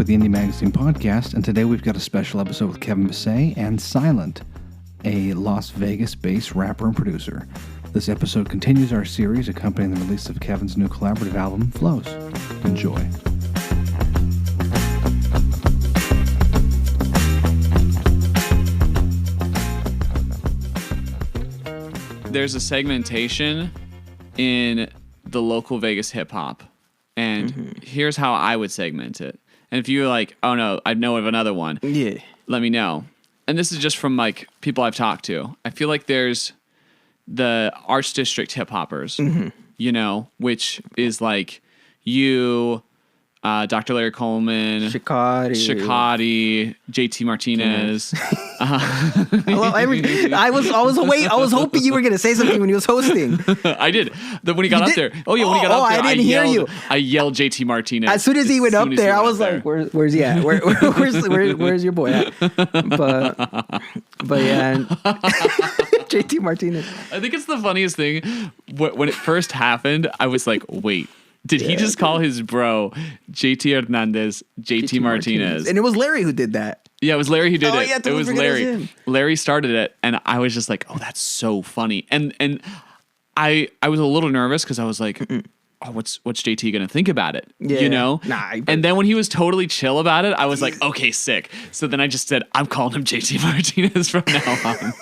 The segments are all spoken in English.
the Indie Magazine podcast, and today we've got a special episode with Kevin Bissay and Sylxnt, a Las Vegas-based rapper and producer. This episode continues our series accompanying the release of Kevin's new collaborative album, Flows. Enjoy. There's a segmentation in the local Vegas hip-hop. And here's how I would segment it. And if you're like, oh no, I know of another one, let me know. And this is just from like people I've talked to. I feel like there's the Arts District hip hoppers, you know, which is like you, Dr. Larry Coleman, Shikati, JT Martinez. I was hoping you were gonna say something when he was hosting. I did. When he got up there. Oh yeah, when he got up there, I didn't hear you. I yelled JT Martinez. As soon as he went up there, I was like, "Where's he at? Where's your boy at?" But yeah, JT Martinez. I think it's the funniest thing. When it first happened, I was like, "Wait, did he just call his bro JT Hernandez JT Martinez?" And it was Larry who did that. Yeah, it was Larry who did it. Yeah, it was Larry. Larry started it, and I was just like, "Oh, that's so funny." And I was a little nervous because I was like, "Oh, what's JT gonna think about it?" Yeah. You know? Nah. And then when he was totally chill about it, I was like, "Okay, sick." So then I just said, "I'm calling him JT Martinez from now on."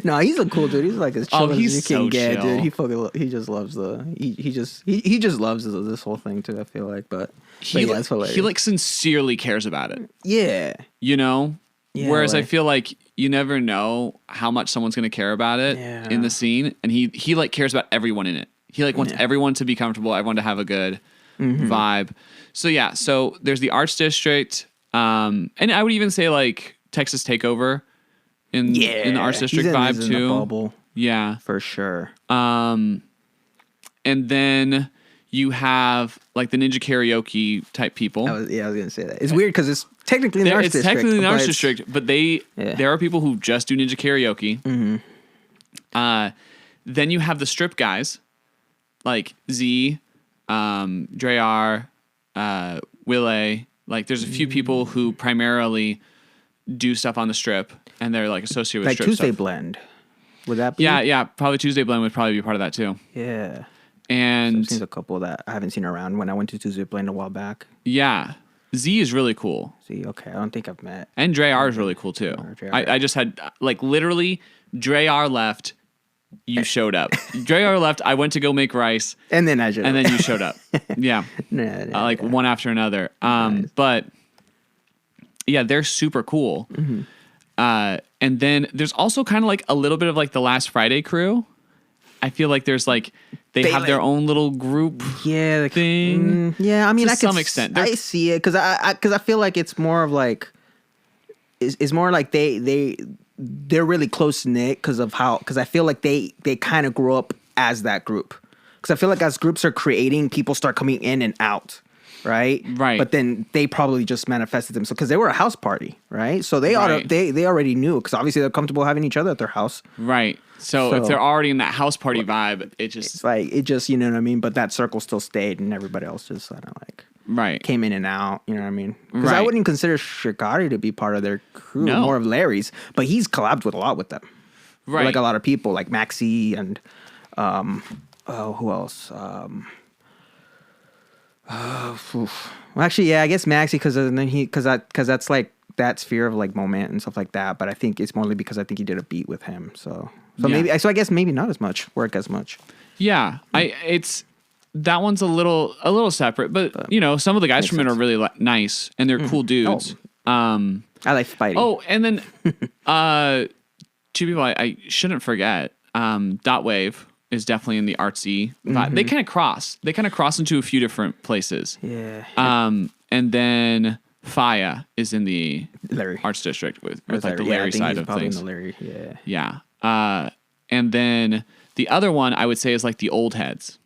No, he's a cool dude. He's like as chill as you can so get, chill. dude. He just loves he just loves this whole thing too. I feel like, but yeah, it's hilarious. He like sincerely cares about it. Yeah. You know? Yeah, whereas like, I feel like you never know how much someone's going to care about it in the scene. And he like cares about everyone in it. He like wants everyone to be comfortable, everyone to have a good vibe. So yeah, so there's the Arts District. And I would even say like Texas Takeover in the Arts District vibe too. In the bubble, yeah. for sure. And then you have like the Ninja Karaoke type people. I was gonna say that. It's weird because it's technically in the Arts District. It's technically in the Arts District, but there are people who just do Ninja Karaoke. Then you have the strip guys, like Z, Dre Will A. Like there's a few people who primarily do stuff on the strip, and they're like associated with like strip Tuesday stuff. Blend. Would that be? Yeah. Probably Tuesday Blend would probably be part of that too. Yeah. And I've seen a couple that I haven't seen around when I went to Tuesday Blend a while back. yeah, Z is really cool. See, okay, I don't think I've met. And Dre R is really cool too. I just had like literally Dre R left, you showed up. Dre R left, I went to go make rice, and then you showed up. Yeah, one after another. Nice. But yeah, they're super cool. And then there's also kind of like a little bit of like the Last Friday crew. I feel like there's like they have their own little group thing. Yeah, I mean, to some extent. I see it because I feel like it's more of like it's more like they're really close knit because I feel like they kind of grew up as that group because I feel like as groups are creating, people start coming in and out. Right. But then they probably just manifested themselves because they were a house party, right? So they already knew because obviously they're comfortable having each other at their house, right? So if they're already in that house party vibe, it's like you know what I mean. But that circle still stayed, and everybody else just kind of like came in and out. You know what I mean? Because I wouldn't consider Shikari to be part of their crew, more of Larry's, but he's collabed with a lot with them, right? Like a lot of people, like Maxi and who else? Well, actually, yeah, I guess Maxi because that's like that sphere of like moment and stuff like that. But I think it's mostly because I think he did a beat with him. So I guess maybe not as much as much. Yeah, it's that one's a little separate, but you know, some of the guys from it are really nice and they're cool dudes. I like fighting. Oh, and then two people I shouldn't forget. Dot Wave is definitely in the artsy vibe. They kind of cross into a few different places. Yeah. And then Faya is in the Larry Arts District with like the Larry side of things. In the Larry, yeah. And then the other one I would say is like the old heads.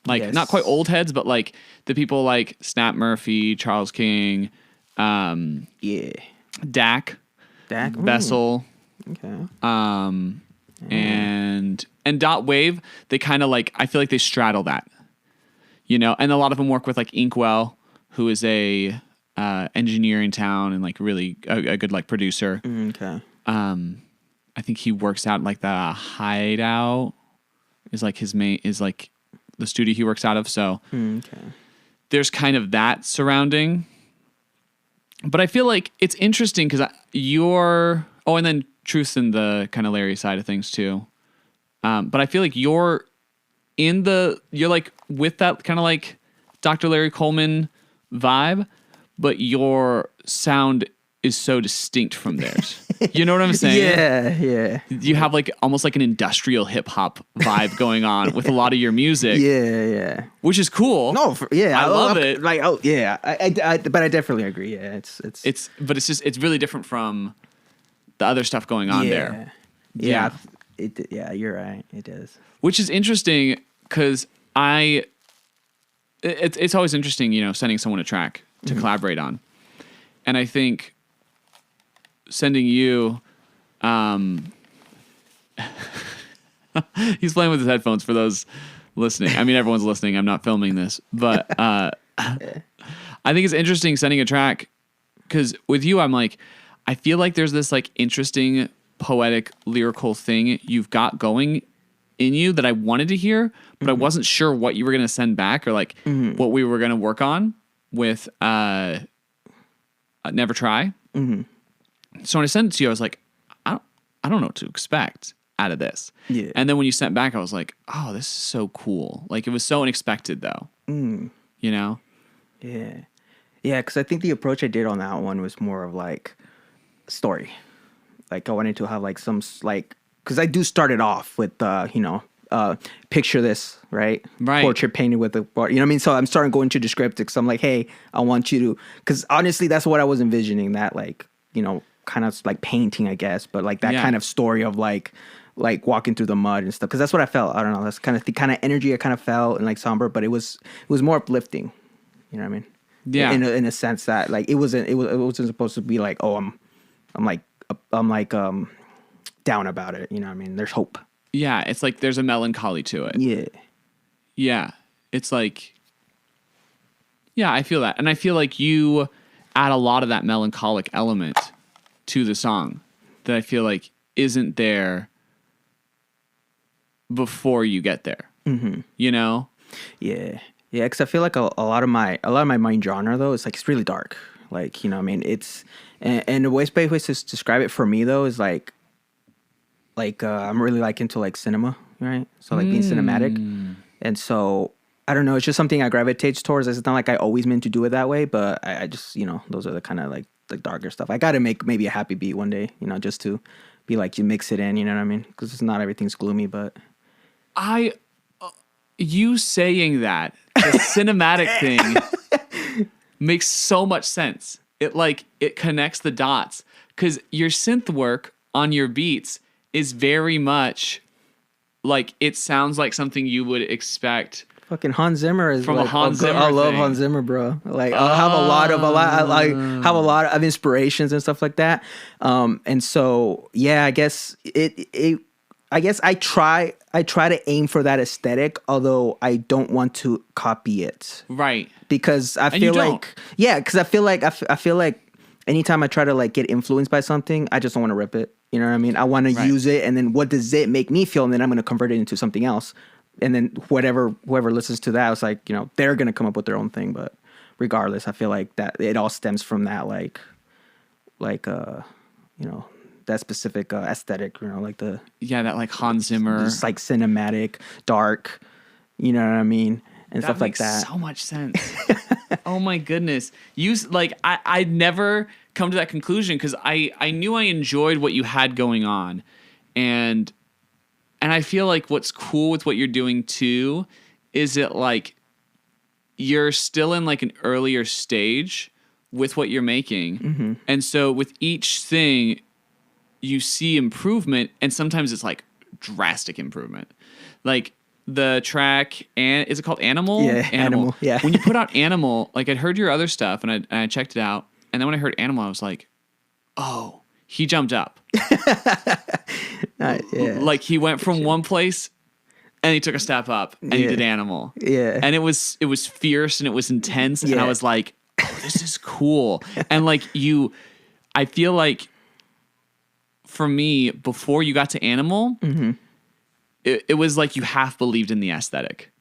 Like not quite old heads, but like the people like Snap Murphy, Charles King, Dak, Bessel. Okay. And Dot Wave, they kind of like, I feel like they straddle that, you know, and a lot of them work with like Inkwell, who is a engineer in town and like really a good like producer. Okay. I think he works out like the Hideout is like his main is like the studio he works out of. So Okay. there's kind of that surrounding. But I feel like it's interesting because and then Truth's in the kind of Larry side of things too. But I feel like you're like with that kind of like Dr. Larry Coleman vibe, but your sound is so distinct from theirs. You know what I'm saying? Yeah. You have like almost like an industrial hip hop vibe going on with a lot of your music. Yeah. Which is cool. No, I love it. Like, oh yeah, but I definitely agree. Yeah, but it's really different from the other stuff going on there. Yeah. You're right. It is. Which is interesting because it's always interesting, sending someone a track to collaborate on. And I think sending you, he's playing with his headphones for those listening. I mean, everyone's listening. I'm not filming this, but I think it's interesting sending a track because with you, I'm like, I feel like there's this like interesting poetic lyrical thing you've got going in you that I wanted to hear, but I wasn't sure what you were going to send back or like what we were going to work on with Never Try. So when I sent it to you, I was like, I don't know what to expect out of this. Yeah. And then when you sent back, I was like, oh, this is so cool. Like it was so unexpected though. You know? Yeah. Yeah, because I think the approach I did on that one was more of like story. Like I wanted to have like some like, because I do start it off with picture this, right? Right. Portrait painted with a, you know what I mean? So I'm starting going to descriptive. So I'm like, hey, I want you to, because honestly, that's what I was envisioning. That like, kind of like painting, I guess, but like that kind of story of like walking through the mud and stuff. Because that's what I felt. I don't know. That's kind of the kind of energy I kind of felt and like somber, but it was more uplifting. You know what I mean? Yeah. In a sense that like it wasn't supposed to be like, oh, I'm down about it. You know what I mean? There's hope. Yeah, it's like there's a melancholy to it. Yeah. Yeah. It's like, yeah, I feel that. And I feel like you add a lot of that melancholic element to the song that I feel like isn't there before you get there. You know? Yeah. Yeah, because I feel like a lot of my main genre though is like it's really dark. Like, you know what I mean? It's and the best way to describe it for me though is like I'm really like into like cinema, right? So like being cinematic. And so I don't know, it's just something I gravitate towards. It's not like I always meant to do it that way, but I just, those are the kind of like the darker stuff. I got to make maybe a happy beat one day, just to be like, you mix it in, you know what I mean? Because it's not everything's gloomy, but you saying that, the cinematic thing makes so much sense. It connects the dots because your synth work on your beats is very much like it sounds like something you would expect. Fucking Hans Zimmer is from like, a Hans Zimmer. I love thing. Hans Zimmer, bro. Like I have a lot of inspirations and stuff like that. And so yeah, I guess I try to aim for that aesthetic, although I don't want to copy it. Right. Because I feel like anytime I try to like get influenced by something, I just don't want to rip it. You know what I mean? I want to use it, and then what does it make me feel? And then I'm going to convert it into something else. And then whoever listens to that, it's like, they're going to come up with their own thing. But regardless, I feel like that it all stems from that, that specific aesthetic, like that like Hans Zimmer, just like cinematic, dark, you know what I mean? And that stuff like that. Makes so much sense. Oh my goodness. I'd never come to that conclusion because I knew I enjoyed what you had going on. And I feel like what's cool with what you're doing too is that like you're still in like an earlier stage with what you're making. Mm-hmm. And so with each thing you see improvement, and sometimes it's like drastic improvement. Like the track, and is it called Animal? Yeah, Animal. Yeah. When you put out Animal, like I'd heard your other stuff and I checked it out, and then when I heard Animal, I was like, oh, he jumped up. Like he went from one place and he took a step up and he did Animal. Yeah. And it was fierce and it was intense, and I was like, oh, this is cool. And like I feel like for me, before you got to Animal, it was like you half believed in the aesthetic.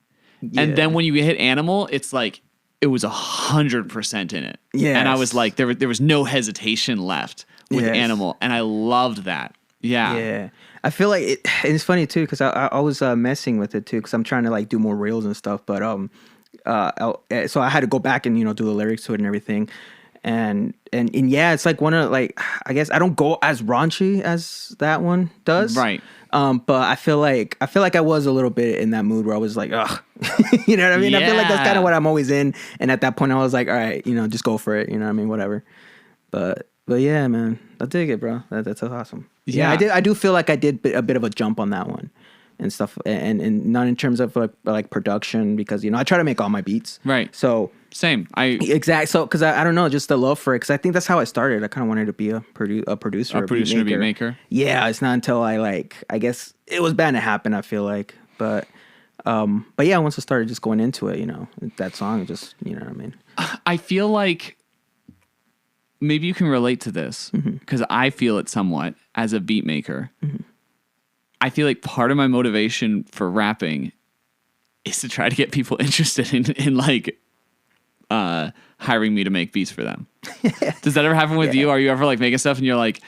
Yeah. And then when you hit Animal, it's like it was 100% in it. Yeah. And I was like, there was no hesitation left with Animal. And I loved that. Yeah. Yeah. I feel like it's funny too, because I was messing with it too, because I'm trying to like do more reels and stuff. But so I had to go back and, do the lyrics to it and everything. And yeah, it's like one of like, I guess I don't go as raunchy as that one does. Right. But I feel like I was a little bit in that mood where I was like, ugh, you know what I mean? Yeah. I feel like that's kind of what I'm always in. And at that point I was like, all right, just go for it. You know what I mean? Whatever. But yeah, man, I dig it, bro. That's awesome. Yeah, I do feel like I did a bit of a jump on that one and stuff, and not in terms of like production, because I try to make all my beats. Right. So same. So because I don't know, just the love for it, because I think that's how I started. I kind of wanted to be a producer, a beat maker. Yeah, it's not until I guess it was bound to happen. I feel like, but yeah, once I started just going into it, that song just, you know what I mean. I feel like maybe you can relate to this, because I feel it somewhat as a beat maker. I feel like part of my motivation for rapping is to try to get people interested in like hiring me to make beats for them. Does that ever happen with you? Are you ever like making stuff and you're like,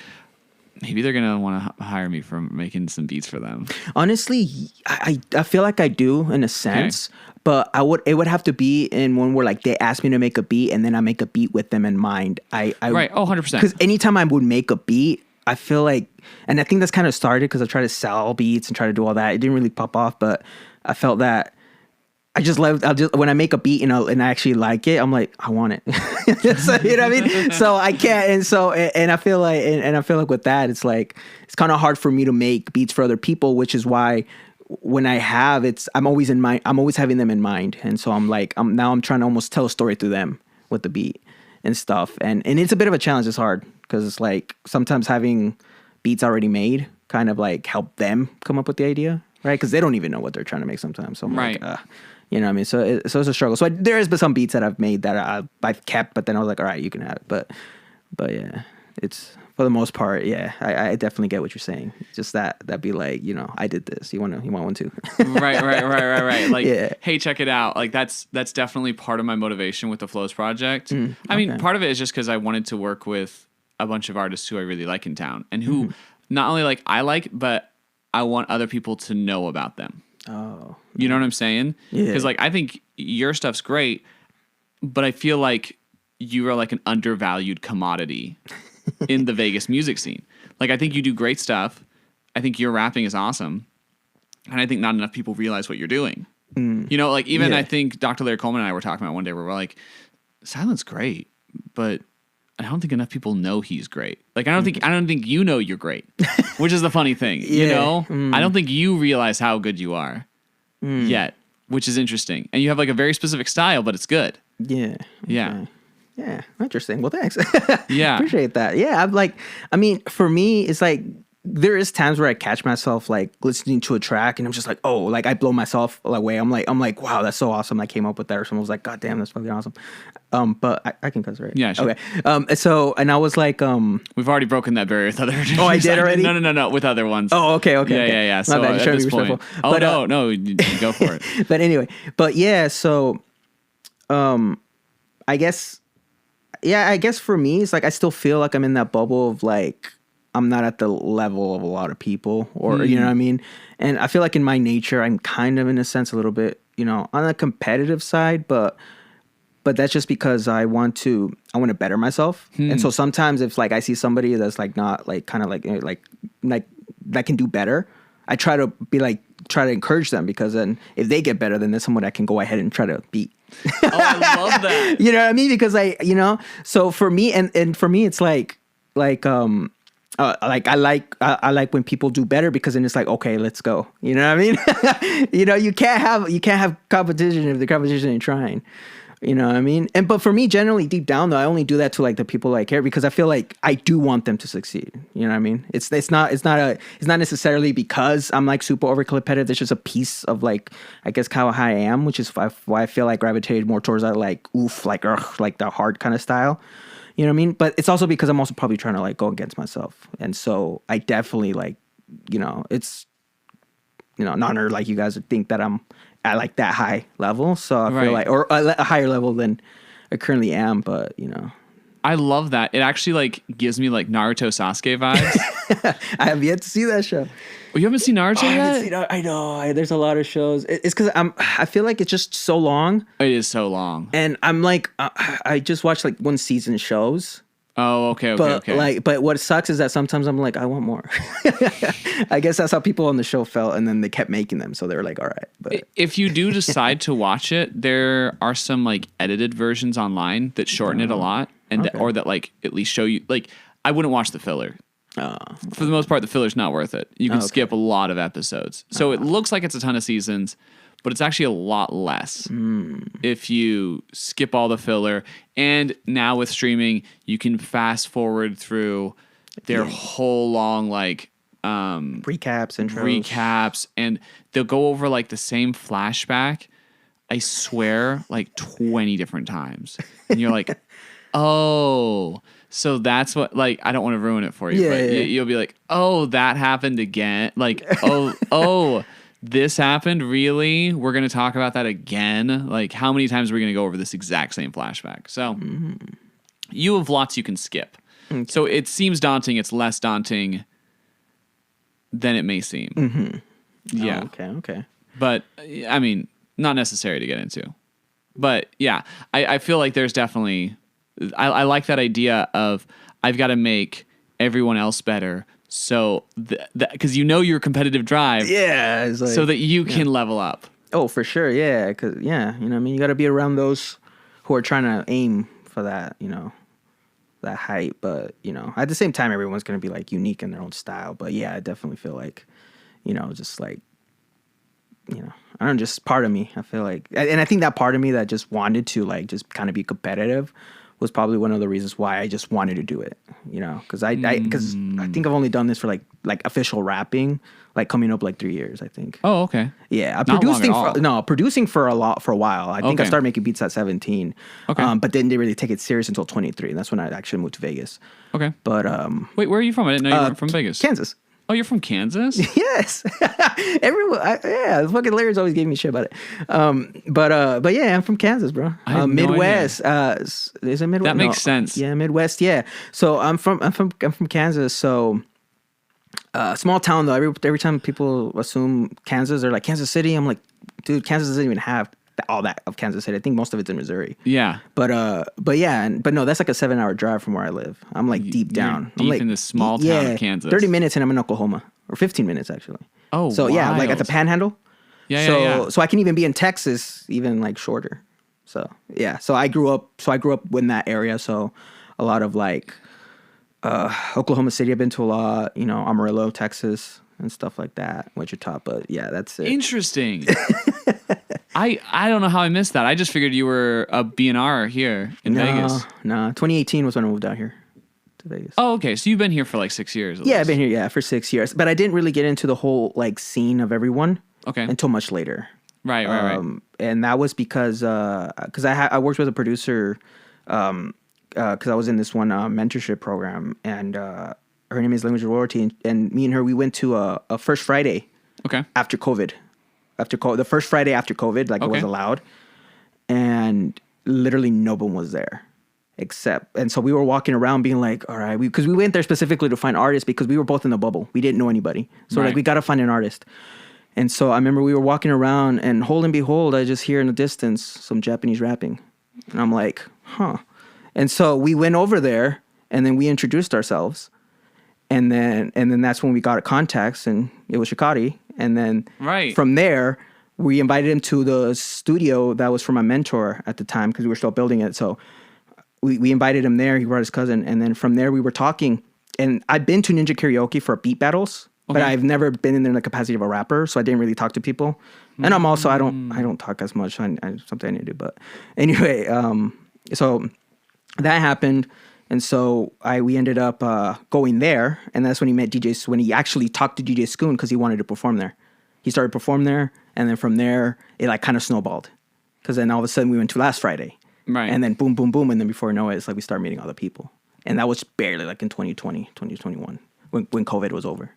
maybe they're gonna want to hire me for making some beats for them? Honestly, I feel like I do in a sense. Okay. But it would have to be in one where like they ask me to make a beat and then I make a beat with them in mind. Right. 100%. Because anytime I would make a beat, I feel like, and I think that's kind of started because I tried to sell beats and try to do all that. It didn't really pop off, but I felt that when I make a beat, and I actually like it, I'm like, I want it. So, you know what I mean? So I can't. And I feel like with that, it's like, it's kind of hard for me to make beats for other people, which is why when I have, I'm always having them in mind. And so I'm trying to almost tell a story through them with the beat and stuff. And it's a bit of a challenge. It's hard because it's like sometimes having beats already made kind of like help them come up with the idea, right? Because they don't even know what they're trying to make sometimes. So I'm like, you know what I mean? So it's a struggle. So there has been some beats that I've made that I've kept, but then I was like, all right, you can have it. But yeah, it's for the most part, yeah, I definitely get what you're saying. Just that'd be like, I did this. You want one too? Right. Like, hey, check it out. Like that's definitely part of my motivation with the Flows project. I mean, part of it is just because I wanted to work with a bunch of artists who I really like in town and who not only I like, but I want other people to know about them. Oh, you know what I'm saying? Yeah. Because I think your stuff's great, but I feel like you are like an undervalued commodity in the Vegas music scene. Like, I think you do great stuff. I think your rapping is awesome. And I think not enough people realize what you're doing. I think Dr. Larry Coleman and I were talking about one day where we're like, Sylxnt's great, but I don't think enough people know he's great. Like, I don't think you're great, which is the funny thing. I don't think you realize how good you are yet, which is interesting. And you have like a very specific style, but it's good. Yeah. Okay. Yeah, interesting. Well, thanks. Yeah. Appreciate that. Yeah, for me, it's like, there is times where I catch myself like listening to a track and I'm just like, oh, like I blow myself away. I'm like, wow, that's so awesome. I came up with that. Or someone was like, God damn, that's fucking awesome. But I can cuss, right? Yeah, sure. Okay. So, and I was like, we've already broken that barrier with other. Oh, I did already? No, with other ones. Oh, okay. Yeah. So at this point, no, go for it. But anyway, yeah. So, I guess for me, it's like I still feel like I'm in that bubble of like, I'm not at the level of a lot of people, or you know what I mean? And I feel like in my nature, I'm kind of in a sense a little bit, on the competitive side, but that's just because I want to better myself. And so sometimes if like I see somebody that's like not like kind of like that can do better, I try to encourage them, because then if they get better, then there's someone I can go ahead and try to beat. Oh, I love that. You know what I mean? Because so for me, and for me, it's like I like when people do better, because then it's like, okay, let's go. You know what I mean? You can't have competition if the competition ain't trying. You know what I mean? But for me, generally deep down though, I only do that to like the people I care because I feel like I do want them to succeed. You know what I mean? It's not necessarily because I'm like super over competitive. It's just a piece of like I guess how I am, which is why I feel like gravitated more towards that like like the hard kind of style. You know what I mean? But it's also because I'm also probably trying to like go against myself, and so I definitely like it's an honor like you guys would think that I'm at like that high level, so I feel like, or a higher level than I currently am, but I love that. It actually like gives me like Naruto Sasuke vibes. I have yet to see that show. Oh, you haven't seen Naruto yet? I know. There's a lot of shows. It's because I feel like it's just so long. It is so long, and I'm like, I just watch like one season shows. Oh, okay. But what sucks is that sometimes I'm like, I want more. I guess that's how people on the show felt, and then they kept making them, so they were like, all right. But if you do decide to watch it, there are some like edited versions online that shorten it a lot, and or that like at least show you. Like, I wouldn't watch the filler. For the most part, the filler's not worth it. You can skip a lot of episodes, so it looks like it's a ton of seasons. But it's actually a lot less if you skip all the filler. And now with streaming, you can fast forward through their whole long like recaps, and they'll go over like the same flashback. I swear, like 20 different times, and you're like, oh. So that's what, like, I don't want to ruin it for you, but you'll be like, oh, that happened again. Like, oh. This happened? Really? We're going to talk about that again? Like, how many times are we going to go over this exact same flashback? So, you have lots you can skip. Okay. So, it seems daunting. It's less daunting than it may seem. Mm-hmm. Yeah. Oh, okay. But, I mean, not necessary to get into. But, yeah, I feel like there's definitely... I like that idea of I've got to make everyone else better. So, because your competitive drive, it's like, so that you can level up. Oh, for sure, yeah. Because you know what I mean. You got to be around those who are trying to aim for that, that height. But at the same time, everyone's gonna be like unique in their own style. But yeah, I definitely feel like, just like, I don't know, just part of me. I feel like, and I think that part of me that just wanted to like just kind of be competitive was probably one of the reasons why I just wanted to do it, because I think I've only done this for like official rapping, like coming up like 3 years, I think. Oh, okay. Yeah, producing for a while. I think I started making beats at 17. Okay. But didn't really take it serious until 23. And that's when I actually moved to Vegas. Okay. But wait, where are you from? I didn't know you were from Vegas. Kansas. Oh, you're from Kansas? Yes. Everyone, the fucking Larry's always giving me shit about it. But yeah, I'm from Kansas, bro. Midwest. Is it Midwest? That makes sense. Yeah, Midwest. Yeah. So I'm from Kansas. So small town though. Every time people assume Kansas, they're like Kansas City. I'm like, dude, Kansas doesn't even have all that of Kansas City. I think most of it's in Missouri. Yeah. But no, that's like a 7-hour drive from where I live. I'm like deep down. I'm like in this small town of Kansas. 30 minutes and I'm in Oklahoma. Or 15 minutes actually. Oh, so yeah, like at the Panhandle. Yeah. So I can even be in Texas, even like shorter. So yeah. So I grew up in that area. So a lot of like Oklahoma City I've been to a lot, Amarillo, Texas and stuff like that, Wichita. But yeah, that's it. Interesting. I don't know how I missed that. I just figured you were a B&R here in Vegas. No, 2018 was when I moved out here to Vegas. Oh, okay. So you've been here for like 6 years. Yeah, I've been here, for 6 years. But I didn't really get into the whole like scene of everyone until much later. Right. And that was because I worked with a producer because I was in this one mentorship program, and her name is Language Royalty, and me and her, we went to a First Friday after COVID. The first Friday after COVID, like it was allowed, and literally no one was there, and so we were walking around being like, all right, because we went there specifically to find artists because we were both in the bubble. We didn't know anybody, so like we got to find an artist. And so I remember we were walking around, and hold and behold, I just hear in the distance some Japanese rapping, and I'm like, huh. And so we went over there, and then we introduced ourselves, and then that's when we got contacts, and it was Shikari. And then from there, we invited him to the studio that was for my mentor at the time because we were still building it. So we invited him there. He brought his cousin. And then from there, we were talking. And I've been to Ninja Karaoke for beat battles but I've never been in there in the capacity of a rapper, so I didn't really talk to people. And I'm also I don't talk as much. I something I need to do, but anyway, so that happened, and so we ended up going there, and that's when he met DJ. When he actually talked to DJ Scoon because he wanted to perform there. He started performing there, and then from there it like kind of snowballed, because then all of a sudden we went to Last Friday, right? And then boom, boom, boom, and then before you know it, it's like we started meeting other people, and that was barely like in 2020, 2021 when COVID was over.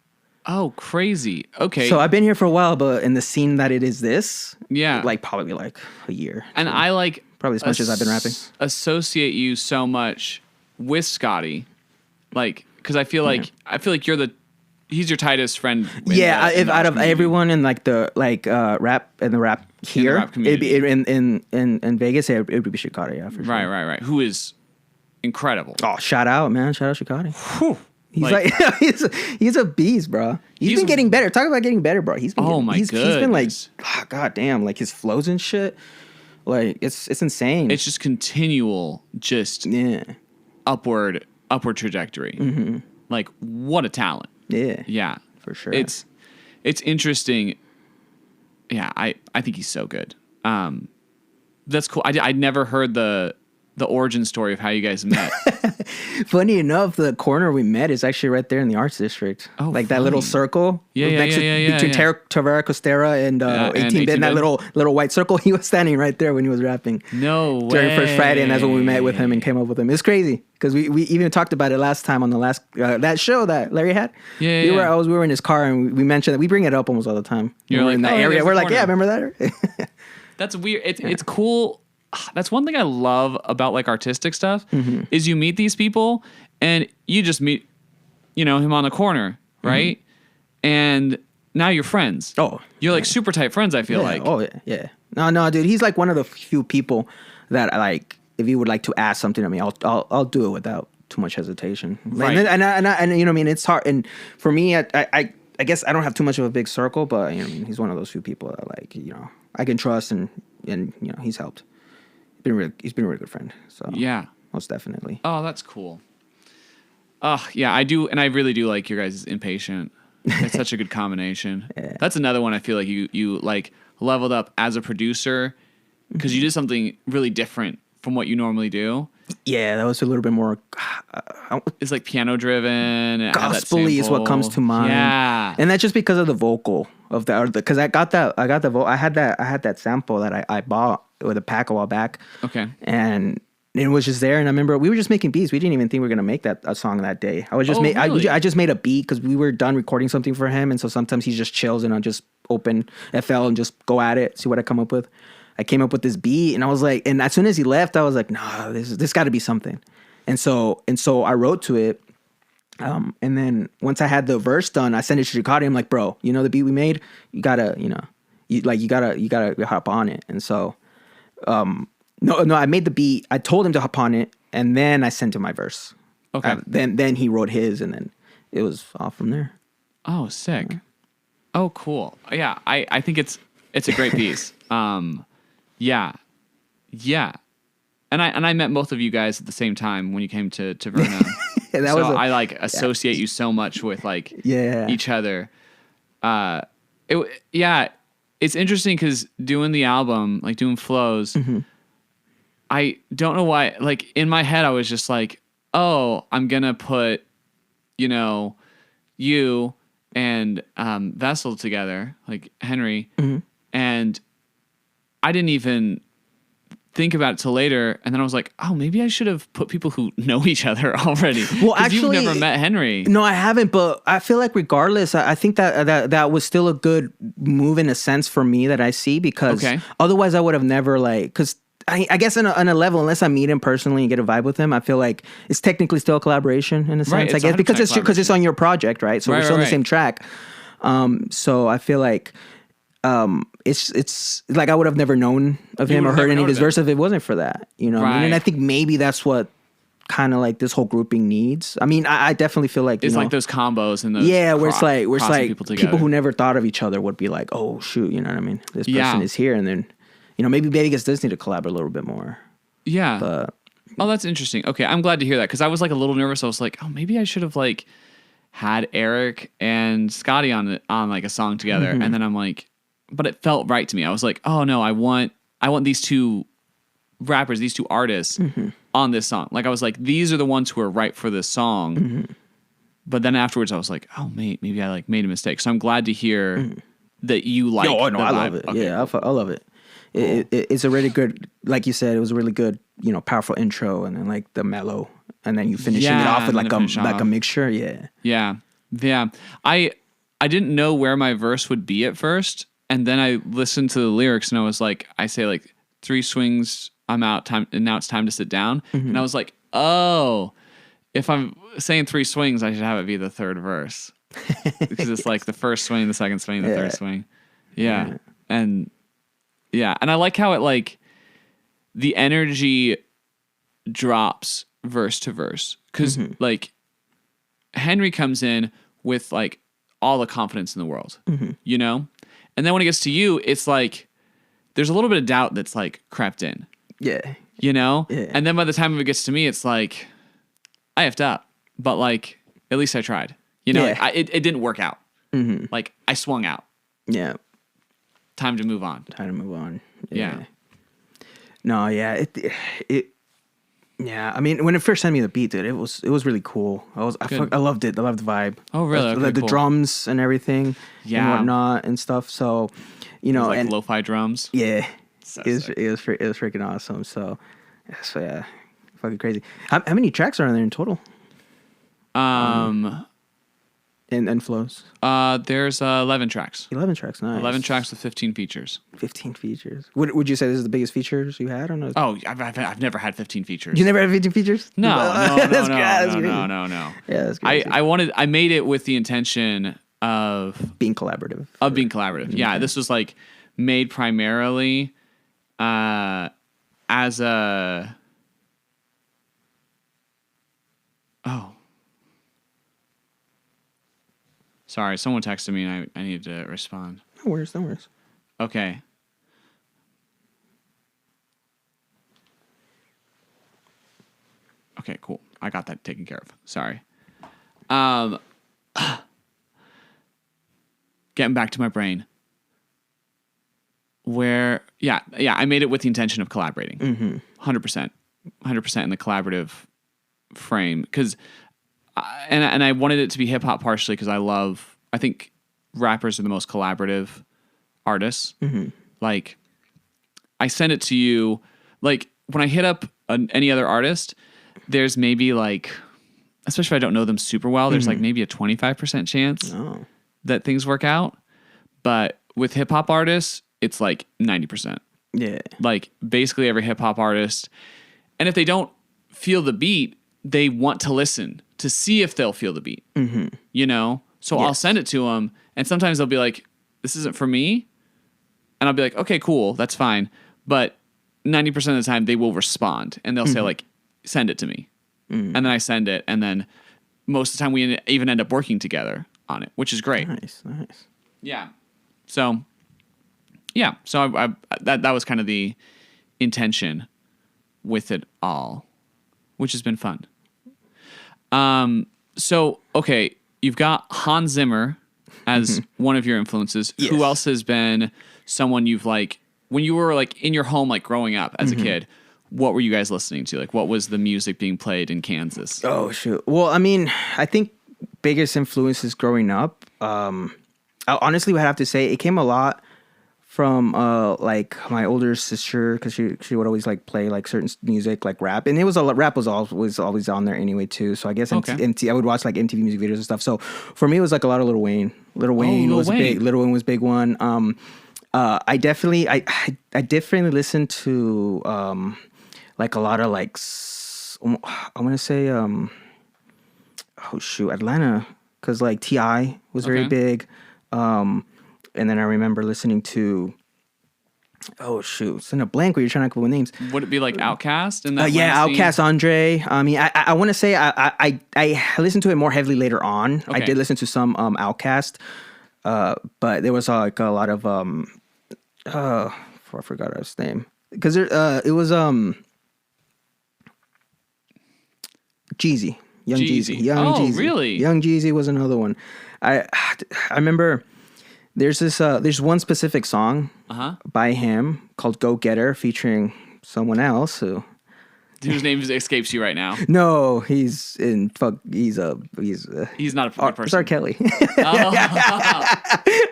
Oh, crazy. Okay. So I've been here for a while, but in the scene that it is this, yeah, like probably like a year. And so I like probably as much as I've been rapping. Associate you so much with Scotty, like because I feel like he's your tightest friend. If out of everyone in like the rap and the rap here, in Vegas, it would be Shikari, yeah, for sure. Right. Who is incredible. Oh, shout out, man! Shout out Shikari. Whew. He's like he's a beast, bro. He's been getting better. Talk about getting better, bro. He's been he's been like, god damn, like his flows and shit. Like it's insane. It's just continual, upward trajectory. Mm-hmm. Like what a talent. Yeah, for sure. It's interesting. Yeah, I think he's so good. That's cool. I'd never heard the origin story of how you guys met. Funny enough, the corner we met is actually right there in the Arts District. Oh, like that little circle. Between Tavera Costera and 18-bit, and that little white circle. He was standing right there when he was rapping. No way. During First Friday, and that's when we met with him and came up with him. It's crazy because we even talked about it last time on the last that show that Larry had. We were in his car and we mentioned that. We bring it up almost all the time. You're like, in that area. We're like, yeah, remember that? That's weird. It's cool. That's one thing I love about like artistic stuff is you meet these people and you just meet, him on the corner, right? And now you're friends. Oh, you're like super tight friends. I feel like. Oh yeah. No, dude. He's like one of the few people that like, if he would like to ask something to me, I'll do it without too much hesitation. Right. And you know what I mean? It's hard. And for me, I guess I don't have too much of a big circle, but he's one of those few people that like, I can trust and he's helped. He's been a really good friend. So yeah, most definitely. Oh, that's cool. Yeah, I do, and I really do like your guys' impatient. It's such a good combination. Yeah. That's another one I feel like you like leveled up as a producer because you did something really different from what you normally do. Yeah, that was a little bit more. It's like piano driven. Gospel-y is what comes to mind. Yeah, and that's just because of the vocal of because I got the I had that sample that I bought with a pack a while back. Okay, and it was just there, and I remember we were just making beats. We didn't even think we were gonna make a song that day. I just made a beat because we were done recording something for him, and so sometimes he just chills and I'll just open FL and just go at it, see what I come up with. I came up with this beat, and I was like, and as soon as he left, I was like, nah, this got to be something. And so I wrote to it. And then once I had the verse done, I sent it to Ducati. I'm like, bro, the beat we made, you gotta hop on it. And so, no, I made the beat. I told him to hop on it, and then I sent him my verse. Okay. Then he wrote his, and then it was off from there. Oh, sick. Yeah. Oh, cool. Yeah, I think it's a great piece. Yeah. And I met both of you guys at the same time when you came to Verona. I like associate you so much with like each other. It's interesting because doing the album, like doing flows, I don't know why. Like in my head, I was just like, oh, I'm gonna put, you and Vessel together, like Henry, and I didn't even think about it till later, and then I was like, oh, maybe I should have put people who know each other already. Well, actually, you've never met Henry. No, I haven't, but I feel like regardless, I think that was still a good move in a sense for me that I see, because otherwise I would have never because I guess on a level, unless I meet him personally and get a vibe with him, I feel like it's technically still a collaboration in a sense, I guess, because it's on your project, right? So we're still on the same track. So I feel like it's like I would have never known of him or heard any of his verses if it wasn't for that, what I mean? And I think maybe that's what kind of like this whole grouping needs. I mean, I definitely feel like it's like those combos and those where it's like people who never thought of each other would be like, oh shoot, you know what I mean? This person is here, and then maybe Vegas does need to collaborate a little bit more. Yeah. But that's interesting. Okay, I'm glad to hear that because I was like a little nervous. I was like, oh, maybe I should have like had Eric and Scotty on like a song together, Mm-hmm. and then I'm like, but it felt right to me. I was like, oh no, I want these two rappers, these two artists Mm-hmm. on this song. Like I was like, these are the ones who are right for this song. Mm-hmm. But then afterwards, I was like, oh mate, maybe I like made a mistake. So I'm glad to hear that you like. Oh no, the I vibe. love it. Okay, Yeah, cool. I love it. It's a really good, like you said, it was a really good, powerful intro, and then like the mellow, and then you finishing it Yeah, off with and like then finish a off. mixture. Yeah. Yeah. I didn't know where my verse would be at first, and then I listened to the lyrics, and I was like, I say like 3 swings, I'm out, time, and now it's time to sit down. And I was like, oh, if I'm saying 3 swings, I should have it be the third verse because it's like the first swing, the second swing, the third swing. Yeah. And I like how it like the energy drops verse to verse because like Henry comes in with like all the confidence in the world, you know? And then when it gets to you, it's like there's a little bit of doubt that's like crept in, Yeah. you know? Yeah. And then by the time it gets to me, it's like I effed up, but like at least I tried, you know? Yeah. Like, it didn't work out. Like I swung out. Yeah. Time to move on. Time to move on. Yeah. No, yeah. Yeah. I mean, when it first sent me the beat, dude, it was really cool. I loved it. I loved the vibe. Oh, really? Okay, the cool. drums and everything, Yeah. and whatnot and stuff. So, Like and lo-fi drums. yeah, So it was sick. freaking awesome. So yeah, fucking crazy. How many tracks are there in total? And flows. There's 11 tracks. 11 tracks. Nice. 11 tracks with 15 features. 15 features. Would you say this is the biggest features you had or no? Oh, I've never had 15 features. You never had 15 features? No, That's no. Yeah, that's crazy. I made it with the intention of Being collaborative. being collaborative. Yeah, this was like made primarily as a Sorry, someone texted me and I needed to respond. No worries. Okay. Okay, cool. I got that taken care of. Sorry. Getting back to my brain. I made it with the intention of collaborating. 100%. 100% in the collaborative frame. Because, and I wanted it to be hip hop partially because I think rappers are the most collaborative artists. Like, I send it to you, like, when I hit up any other artist, there's maybe like, especially if I don't know them super well, there's like maybe a 25% chance that things work out. But with hip hop artists, it's like 90%. Yeah. Like basically every hip hop artist. And if they don't feel the beat, they want to listen to see if they'll feel the beat, you know? So I'll send it to them. And sometimes they'll be like, this isn't for me. And I'll be like, okay, cool. That's fine. But 90% of the time they will respond and they'll say like, send it to me. And then I send it. And then most of the time we even end up working together on it, which is great. Nice. Yeah. So I that was kind of the intention with it all, which has been fun. So, okay, you've got Hans Zimmer as one of your influences. Yes. Who else has been someone you've like, when you were like in your home, like growing up as a kid, what were you guys listening to? Like, what was the music being played in Kansas? Oh, shoot. Well, I mean, I think biggest influences growing up, I honestly would have to say it came a lot from like my older sister, because she would always like play like certain music like rap, and rap was always on there anyway too. So I guess I would watch like MTV music videos and stuff. So for me it was like a lot of Lil Wayne. Lil Wayne was big one. I definitely listened to like a lot of like I want to say Atlanta, because like T.I. was very big. And then I remember listening to, it's in a blank where you're trying to come up with names. Would it be like Outkast? In that Outkast, Andre. I mean, I want to say I listened to it more heavily later on. Okay. I did listen to some Outkast, but there was like a lot of I forgot his name, because it was Jeezy. Young Jeezy. Young Oh, Jeezy. really? Young Jeezy was another one. I remember there's there's one specific song by him called "Go Getter" featuring someone else whose name escapes you right now. No, he's not a good person. It's R. Kelly.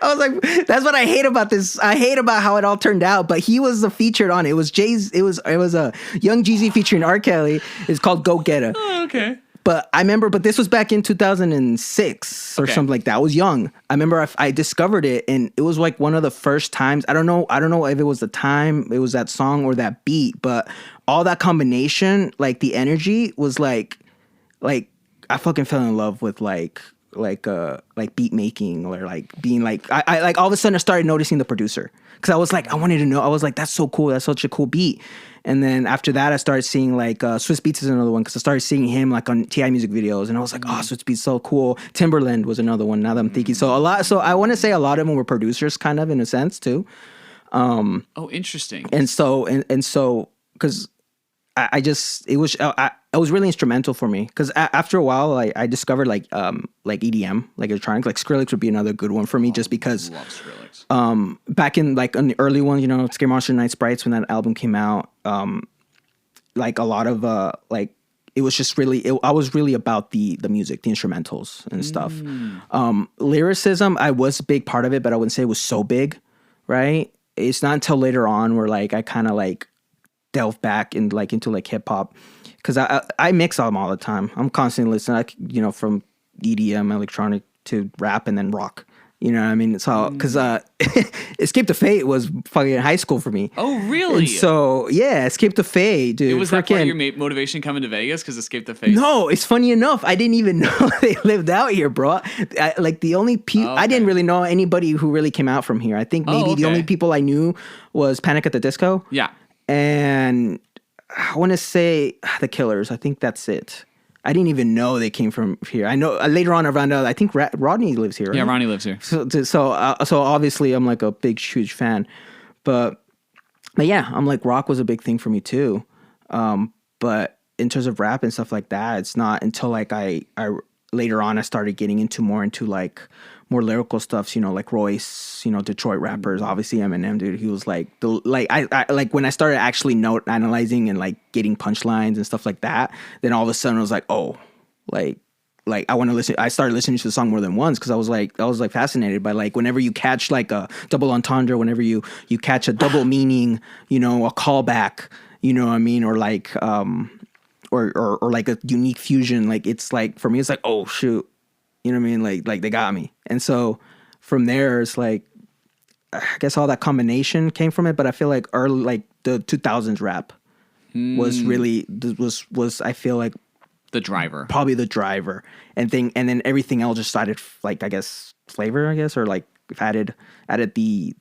I was like, that's what I hate about this. I hate about how it all turned out. But he was the featured on it. It was a Young Jeezy featuring R. Kelly. It's called "Go Getter." Oh, okay. But I remember, this was back in 2006 or something like that. I was young. I remember I discovered it, and it was like one of the first times. I don't know if it was the time it was that song or that beat, but all that combination, like the energy was like I fucking fell in love with like beat making, or like being like I like all of a sudden I started noticing the producer, because I was like, I wanted to know. I was like, that's so cool. That's such a cool beat. And then after that, I started seeing like Swiss Beats is another one, because I started seeing him like on T.I. music videos, and I was like, oh, Swiss Beats so cool. Timberland was another one. Now that I'm thinking, so I want to say a lot of them were producers, kind of in a sense too. Oh, interesting. And so because I was really instrumental for me, because after a while I discovered like EDM, like electronic, like Skrillex would be another good one for me, just because Love Skrillex. Back in like on the early ones, Scare Monster Night Sprites, when that album came out, like a lot of like it was just really I was really about the music, the instrumentals and stuff. Lyricism, I was a big part of it, but I wouldn't say it was so big, right? It's not until later on where like I kind of like delve back into hip hop, because I mix them all the time. I'm constantly listening, from EDM, electronic, to rap, and then rock. You know what I mean? So, because Escape the Fate was fucking high school for me. Oh, really? And so, yeah, Escape the Fate, dude. It was that part of your motivation coming to Vegas, because Escape the Fate? No, it's funny enough. I didn't even know they lived out here, bro. The only people, I didn't really know anybody who really came out from here. I think maybe the only people I knew was Panic at the Disco. Yeah. And I want to say The Killers. I think that's it. I didn't even know they came from here. I know later on I found out. I think Rodney lives here. Right? Yeah, Ronnie lives here. So obviously I'm like a big, huge fan. But yeah, I'm like, rock was a big thing for me too. But in terms of rap and stuff like that, it's not until like I later on I started getting more into like more lyrical stuff, like Royce, Detroit rappers, obviously Eminem, dude. He was like I like when I started actually note analyzing and like getting punchlines and stuff like that, then all of a sudden I was like, oh, like I want to listen. I started listening to the song more than once, because I was like fascinated by like whenever you catch like a double entendre, whenever you catch a double meaning, a callback, you know what I mean, or like or like a unique fusion, like it's like for me it's like, oh shoot. You know what I mean? Like they got me. And so from there, it's like, I guess all that combination came from it. But I feel like early, like the 2000s rap was really, was I feel like the driver, probably the driver, and then everything else just started like, I guess flavor, or like added the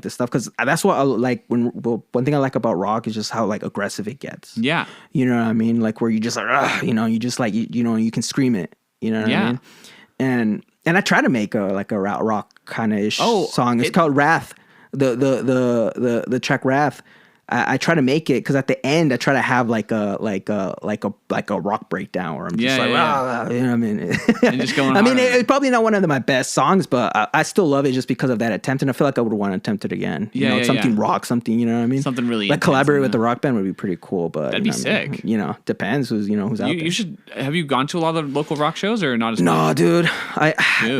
stuff. Cause that's what I like one thing I like about rock is just how like aggressive it gets. Yeah. You know what I mean? Like where you just like, you just like, you can scream it. You know what I mean? And I try to make a rock kind of ish song. It's called Wrath. The track Wrath. I try to make it, because at the end I try to have like a rock breakdown where I'm just you know what I mean? And just going. I mean, it's probably not one of my best songs, but I still love it just because of that attempt, and I feel like I would want to attempt it again. Something rock, something, you know what I mean? Something really like collaborate with the rock band would be pretty cool, but that'd be sick. Depends who's out there. You should. Have you gone to a lot of the local rock shows or not as much? No, dude.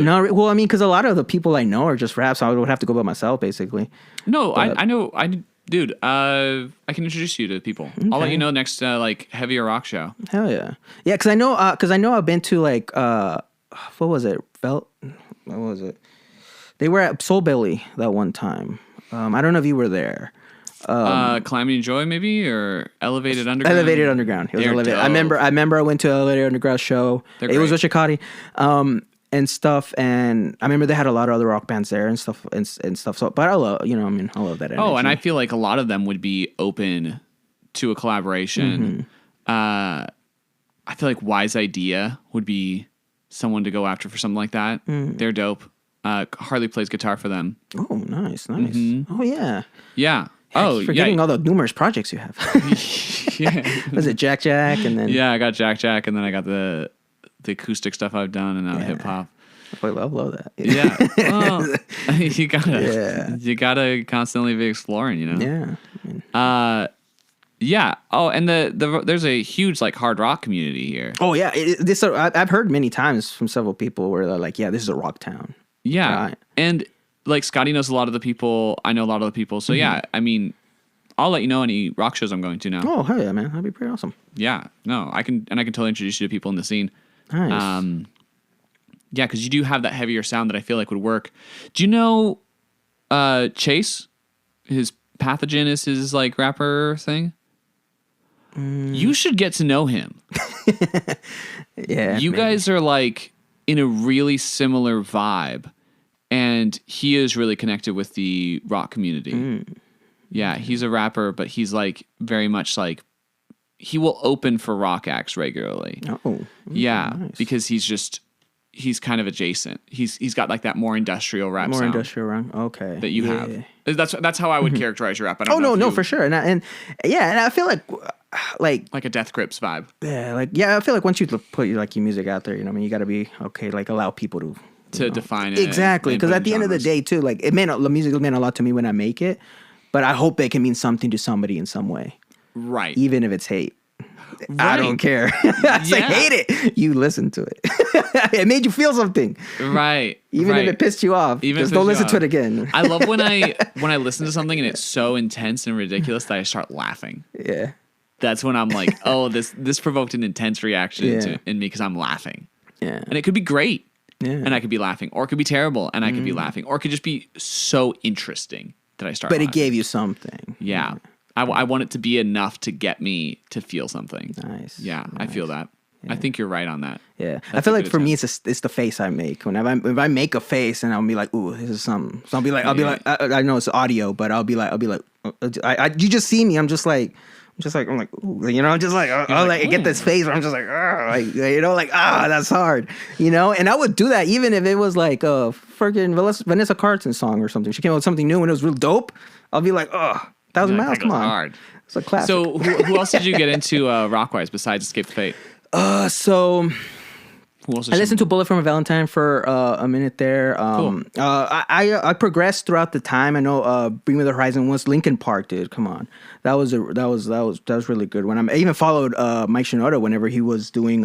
No. Well, I mean, because a lot of the people I know are just rap, so I would have to go by myself basically. No, I know. Dude, I can introduce you to people. Okay. I'll let you know next like heavier rock show. Hell yeah, yeah. Because I know I've been to like what was it? What was it? They were at Soul Belly that one time. I don't know if you were there. Calamity and Joy maybe, or Elevated Underground. Elevated Underground. It was Elevated. I remember I went to Elevated Underground show. It was with Chikati. And stuff, and I remember they had a lot of other rock bands there and stuff and stuff. So, but I love, I love that energy. Oh, and I feel like a lot of them would be open to a collaboration. I feel like Wise Idea would be someone to go after for something like that. They're dope. Harley plays guitar for them. Oh, nice. Oh, yeah. Yeah. Oh, forgetting all the numerous projects you have. yeah. Was it Jack Jack and then Yeah, I got Jack Jack, and then I got the acoustic stuff I've done, and now hip hop. I love that. Yeah, well, you gotta constantly be exploring, you know. Yeah. Yeah. Oh, and there's a huge like hard rock community here. Oh yeah, I've heard many times from several people where they're like, "Yeah, this is a rock town." Yeah, right. And like Scotty knows a lot of the people. I know a lot of the people. So yeah, I mean, I'll let you know any rock shows I'm going to now. Oh hell yeah, man, that'd be pretty awesome. Yeah, no, I can totally introduce you to people in the scene. Nice. Yeah, because you do have that heavier sound that I feel like would work. Do you know Chase? His Pathogen is his like rapper thing. You should get to know him. Yeah, you guys are like in a really similar vibe, and he is really connected with the rock community. Yeah, he's a rapper, but he's like very much like he will open for rock acts regularly. Oh, yeah, nice. because he's kind of adjacent. He's got like that more industrial rap sound. Industrial rap. Okay. That you have. That's how I would characterize your rap. I don't know no, for sure. And I feel like a Death Grips vibe. Yeah, I feel like once you put your music out there, you know, what I mean, you got to be okay, like allow people to define it. Exactly, because at the end of the day, too, like the music will mean a lot to me when I make it, but I hope it can mean something to somebody in some way. Right. Even if it's hate. Right. I don't care. It's like, hate it. You listen to it. It made you feel something. Right. Even if it pissed you off. Just don't listen to it again. I love when I listen to something and it's so intense and ridiculous that I start laughing. Yeah. That's when I'm like, oh, this provoked an intense reaction in me because I'm laughing. Yeah. And it could be great. Yeah. And I could be laughing. Or it could be terrible and I could be laughing. Or it could just be so interesting that I start laughing. But it gave you something. Yeah. I want it to be enough to get me to feel something. Nice. Yeah, nice. I feel that. Yeah. I think you're right on that. Yeah. I feel like for me, it's the face I make. Whenever if I make a face and I'll be like, ooh, this is something. So I'll be like, I know it's audio, but I'll be like, you just see me. I'm like, ooh, you know, I'm just like, I get this face where I'm just like, you know, like, that's hard, you know? And I would do that even if it was like a freaking Vanessa Carlton song or something. She came out with something new and it was real dope. I'll be like, 1,000 miles, come on. Hard. It's a classic. So who else did you get into rock-wise besides Escape the Fate? So who else I listened to Bullet from a Valentine for a minute there. Cool. I progressed throughout the time. I know Bring Me the Horizon was Linkin Park, dude. Come on, that was really good. When I even followed Mike Shinoda whenever he was doing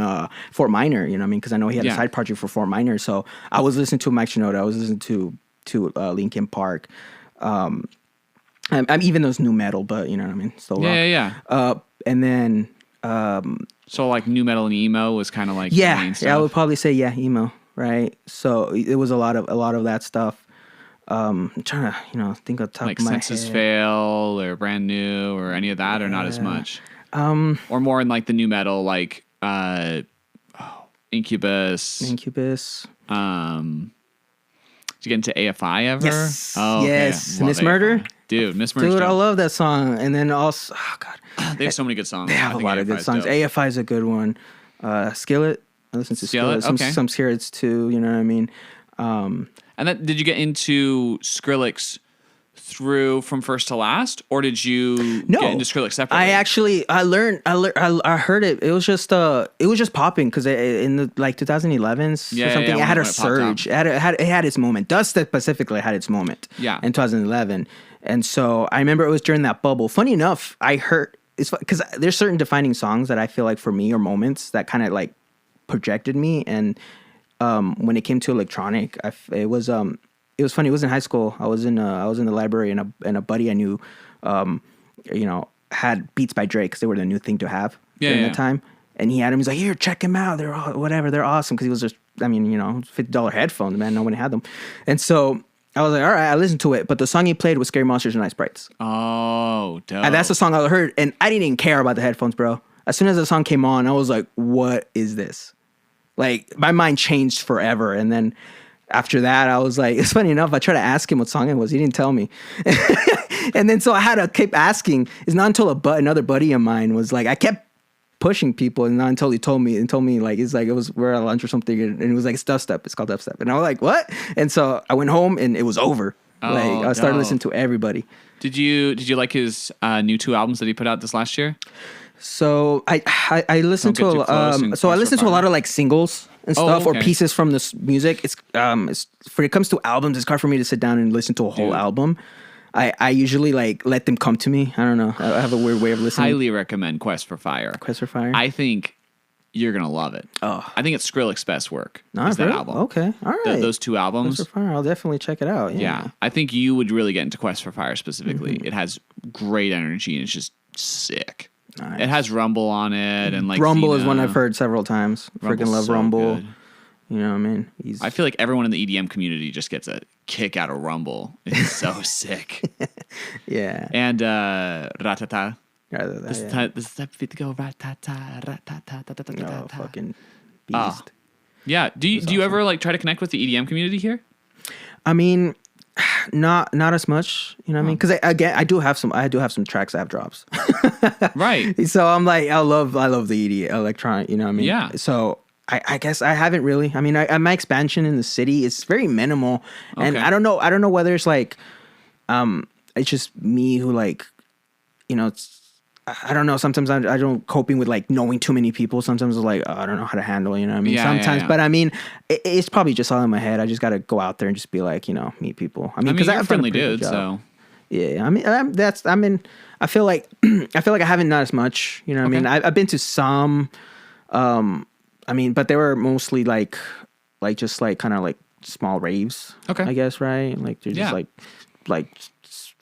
Fort Minor, you know what I mean? Because I know he had a side project for Fort Minor, so I was listening to Mike Shinoda. I was listening to Linkin Park. I'm even those new metal, but you know what I mean. Still rock. Yeah. And then so like new metal and emo was kind of like yeah, the main stuff. I would probably say emo, right? So it was a lot of that stuff. I'm trying to think of the top like of my Senses head. Fail or Brand New or any of that, or not as much. Or more in like the new metal, like Incubus. Did you get into AFI ever? Yes. Oh, yes. Okay. Miss Murder. Dude, Miss Murder. Dude, I love that song. And then also, oh god, they have so many good songs. They have a lot of good songs. AFI is a good one. Skillet. I listen to Skillet. Some Skillets too. You know what I mean? And then, did you get into Skrillex through from first to last, or did you get into Skrillex separately? I heard it. It was just popping because in the like 2011s or something. It had a surge. It had its moment. Dust specifically had its moment. Yeah. In 2011, and so I remember it was during that bubble. Funny enough, I heard it's because there's certain defining songs that I feel like for me or moments that kind of like projected me. And when it came to electronic, it was funny. It was in high school. I was in the library, and a buddy I knew, had Beats by Dre because they were the new thing to have during that time. And he had them. He's like, "Here, check them out. They're awesome." Because he was just, $50 headphones, man. Nobody had them. And so I was like, all right, I listened to it. But the song he played was Scary Monsters and Nice Sprites. Oh, dope. And that's the song I heard. And I didn't even care about the headphones, bro. As soon as the song came on, I was like, what is this? Like, my mind changed forever. And then after that, I was like, it's funny enough, I tried to ask him what song it was. He didn't tell me. And then so I had to keep asking. It's not until another buddy of mine was like, I kept pushing people, and not until he told me like, it's like, we're at lunch or something, and it was like, it's dubstep. It's called dubstep. And I was like, what? And so I went home and it was over. I started listening to everybody. Did you like his new 2 albums that he put out this last year? So I listened to I listened to a lot of like singles and stuff or pieces from this music. It's when it comes to albums, it's hard for me to sit down and listen to a whole album. I usually like let them come to me. I don't know. I have a weird way of listening. Highly recommend Quest for Fire. Quest for Fire. I think you're gonna love it. Oh, I think it's Skrillex's best work. That album. Okay, all right. Those 2 albums. Quest for Fire. I'll definitely check it out. Yeah, I think you would really get into Quest for Fire specifically. It has great energy and it's just sick. Nice. It has Rumble on it and like Rumble is one I've heard several times. Freaking love so Rumble. Good. You know what I mean? I feel like everyone in the EDM community just gets a kick out of Rumble. It's so sick. Yeah. And Ratata. This is the beat to go Ratata, Ratata. Oh, fucking beast. Yeah. Do you ever like try to connect with the EDM community here? I mean, not as much. You know what I mean? Because I do have some tracks app drops. Right. So I'm like, I love the EDM electronic. You know what I mean? Yeah. So I guess I haven't really. I mean, my expansion in the city is very minimal, and I don't know whether it's like, it's just me who like, you know, I don't know. Sometimes I don't coping with like knowing too many people. Sometimes it's like, I don't know how to handle. You know what I mean? Sometimes, but I mean, it's probably just all in my head. I just got to go out there and just be like, you know, meet people. I mean, because you're a friendly dude, so. Yeah, I mean, I feel like I haven't not as much. You know what I mean? I've been to some. I mean, but they were mostly like just like kind of like small raves. Okay. I guess, right? Like they're just like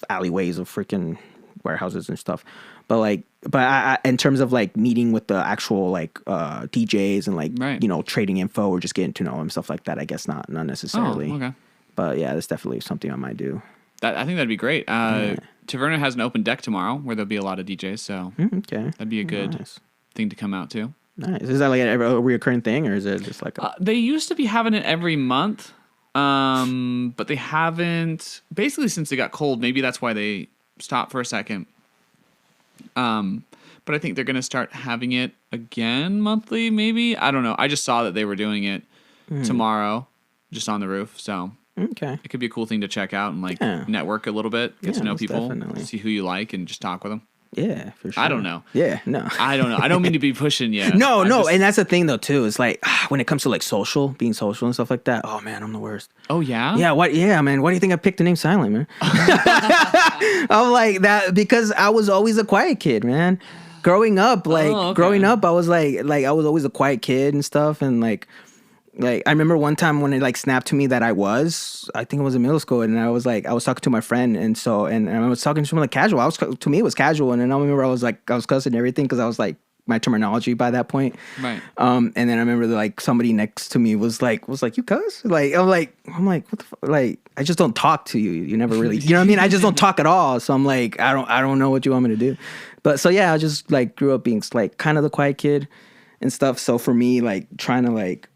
alleyways of freaking warehouses and stuff. But I in terms of like meeting with the actual like DJs and like you know, trading info or just getting to know them, stuff like that, I guess not necessarily. Oh, okay. But yeah, that's definitely something I might do. I think that'd be great. Taverna has an open deck tomorrow where there'll be a lot of DJs, so that'd be a good thing to come out to. Nice. Is that like a reoccurring thing, or is it just like they used to be having it every month, but they haven't basically since it got cold. Maybe that's why they stopped for a second. But I think they're gonna start having it again monthly. Maybe I don't know. I just saw that they were doing it tomorrow, just on the roof. So it could be a cool thing to check out and like network a little bit, get to know people, see who you like, and just talk with them. Yeah, for sure. I don't know. Yeah, no. I don't know. I don't mean to be pushing you. No, and that's the thing though too. It's like when it comes to like being social and stuff like that. Oh man, I'm the worst. Oh yeah. Yeah. What? Yeah, man. Why do you think I picked the name Silent, man? I'm like that because I was always a quiet kid, man. Growing up, I was like I was always a quiet kid and stuff, and like I remember one time when it like snapped to me that I think it was in middle school, and I was talking to my friend, and I was talking to someone like casual. To me it was casual, and then I remember I was cussing and everything because I was like my terminology by that point. Right. And then I remember like somebody next to me was like you cuss? Like I'm like what the fuck? Like I just don't talk to you. You never really, you know what I mean? I just don't talk at all. So I'm like I don't know what you want me to do. But so yeah, I just like grew up being like kind of the quiet kid and stuff. So for me, like trying to like,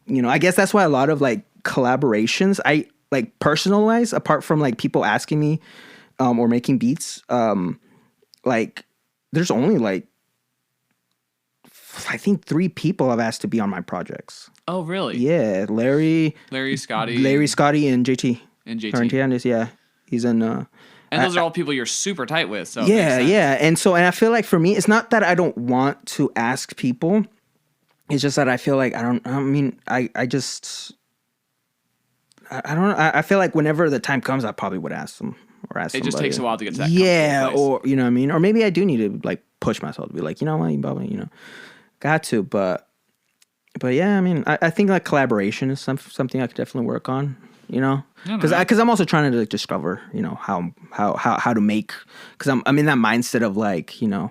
you know, I guess that's why a lot of like collaborations I like personalize apart from like people asking me or making beats. Like there's only like I think 3 people I've asked to be on my projects. Oh really? Yeah, Larry, Scotty, and JT. Yeah, he's in. And those are all people you're super tight with. So yeah. And I feel like for me, it's not that I don't want to ask people. It's just that I feel like I don't know. I feel like whenever the time comes, I probably would ask them or ask somebody. It just takes a while to get to that. Yeah, or you know what I mean? Or maybe I do need to like push myself to be like, you know what, you probably, you know, got to. But yeah, I mean, I think like collaboration is something I could definitely work on. You know, because I'm also trying to like discover, you know, how to make, because I'm in that mindset of like, you know,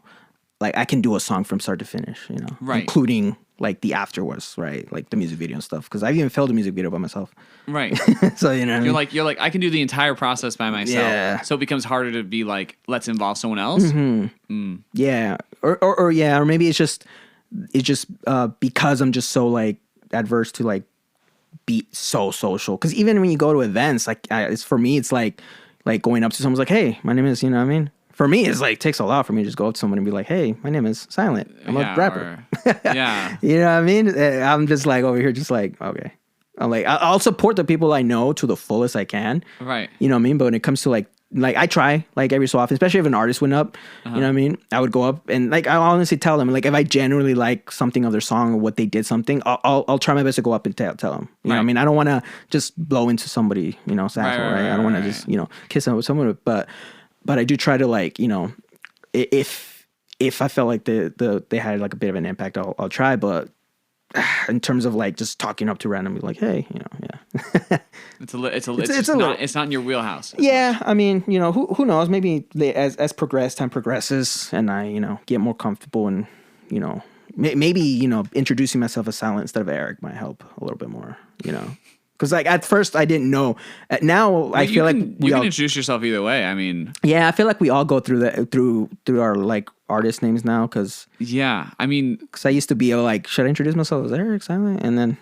like I can do a song from start to finish, you know, right, including like the afterwards, right, like the music video and stuff, because I've even filmed a music video by myself, right. So you know, you're like I can do the entire process by myself, yeah. So it becomes harder to be like, let's involve someone else. Yeah, or maybe it's just because I'm just so like adverse to like be so social, because even when you go to events, like it's for me, it's like going up to someone's like, hey, my name is, you know what I mean? For me, it's like takes a lot for me to just go up to someone and be like, hey, my name is Sylxnt. I'm a rapper. Yeah. You know what I mean? I'm just like over here, just like, okay. I'm like, I'll support the people I know to the fullest I can. Right. You know what I mean? But when it comes to like like I try like every so often, especially if an artist went up, you know what I mean? I would go up and like I honestly tell them like if I genuinely like something of their song or what they did something, I'll try my best to go up and tell them. You know what I mean? I don't want to just blow into somebody, you know, right? I don't want to just, you know, kiss them with someone, but I do try to like, you know, if I felt like they had like a bit of an impact, I'll try, but in terms of like just talking up to randomly like, hey, you know, yeah. it's not in your wheelhouse. Yeah, I mean, you know, who knows? Maybe time progresses, and I, you know, get more comfortable, and you know, maybe you know, introducing myself as Sylxnt instead of Eric might help a little bit more, you know. Because like at first I didn't know. Now I feel like you can introduce yourself either way. I mean, yeah, I feel like we all go through that through our like artist names now. Because I mean, because I used to be like, should I introduce myself as Eric Sylxnt, and then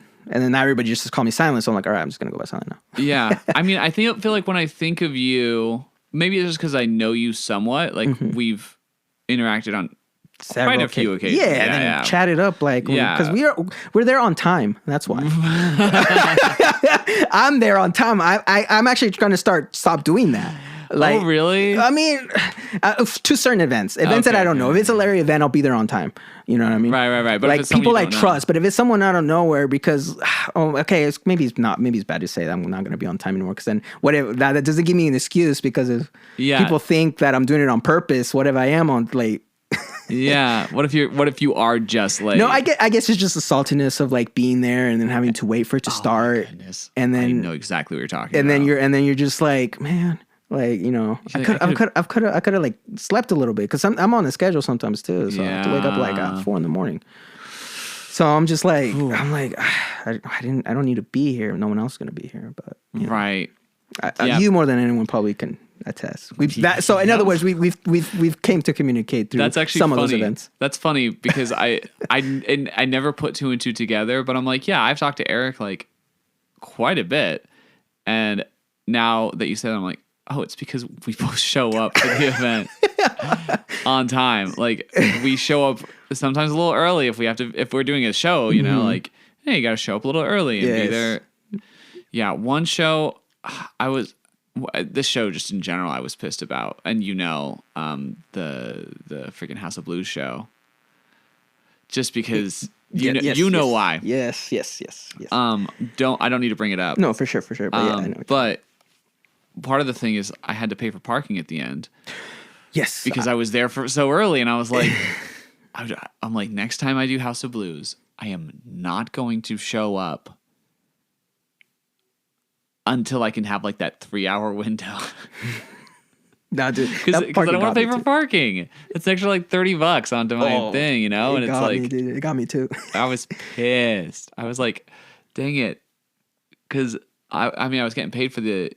now everybody just call me Sylxnt. So I'm like, all right, I'm just gonna go by Sylxnt now. Yeah, I mean, I feel like when I think of you, maybe it's just because I know you somewhat. Like we've interacted on quite a few occasions. Yeah, and then chatted up like because we're there on time. That's why. I'm there on time. I'm actually trying to stop doing that. Like, oh, really? I mean, to certain events that I don't know. If it's a Larry event, I'll be there on time. You know what I mean? Right. But like people I trust. But if it's someone out of nowhere, because maybe it's not. Maybe it's bad to say that I'm not going to be on time anymore. Because then whatever that doesn't give me an excuse. Because if people think that I'm doing it on purpose, what if I am on late? Yeah. What if you are just late? No, I guess it's just the saltiness of like being there and then having to wait for it to start. And then I know exactly what you're talking about. And then you're just like, man, like, you know, I could have like slept a little bit because I'm on the schedule sometimes too. So I have to wake up like at 4 a.m. So I'm just like, I don't need to be here. No one else is gonna be here, but you know, right. You more than anyone probably can attest. So in other words, we've came to communicate through some of those events. That's funny because I never put two and two together, but I'm like, yeah, I've talked to Eric like quite a bit, and now that you said it, I'm like, oh, it's because we both show up for the event on time. Like we show up sometimes a little early if we're doing a show, you know, like, hey, you got to show up a little early and be there. Yeah, one show this show just in general I was pissed about, and you know, the freaking House of Blues show, just because you know why. Yes. I don't need to bring it up. No, for sure. But I know. But part of the thing is I had to pay for parking at the end. Yes, because I was there for so early, and I was like, I'm like, next time I do House of Blues, I am not going to show up until I can have like that 3-hour window. Nah, dude, because I don't want to pay for parking. It's an extra like $30 onto my thing, you know. And it's like, dude, it got me too. I was pissed. I was like, dang it, because I mean I was getting paid for the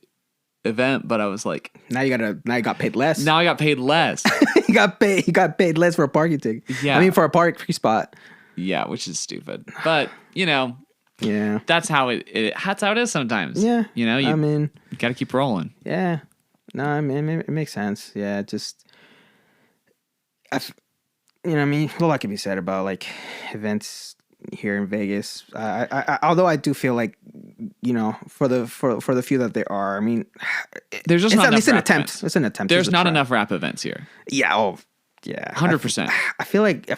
event, but I was like, now you got paid less. Now I got paid less. You got paid less for a parking ticket. Yeah, I mean for a parking spot. Yeah, which is stupid, but you know. Yeah, that's how that's how it is sometimes. Yeah, you know, you got to keep rolling. Yeah, no, I mean it makes sense. Yeah, just you know, I mean, a lot can be said about like events here in Vegas. Although I do feel like, you know, for the few that there are, I mean, there's just not enough. It's an attempt. Events. It's an attempt. There's not enough rap events here. Yeah. Oh. Yeah, 100%. I feel like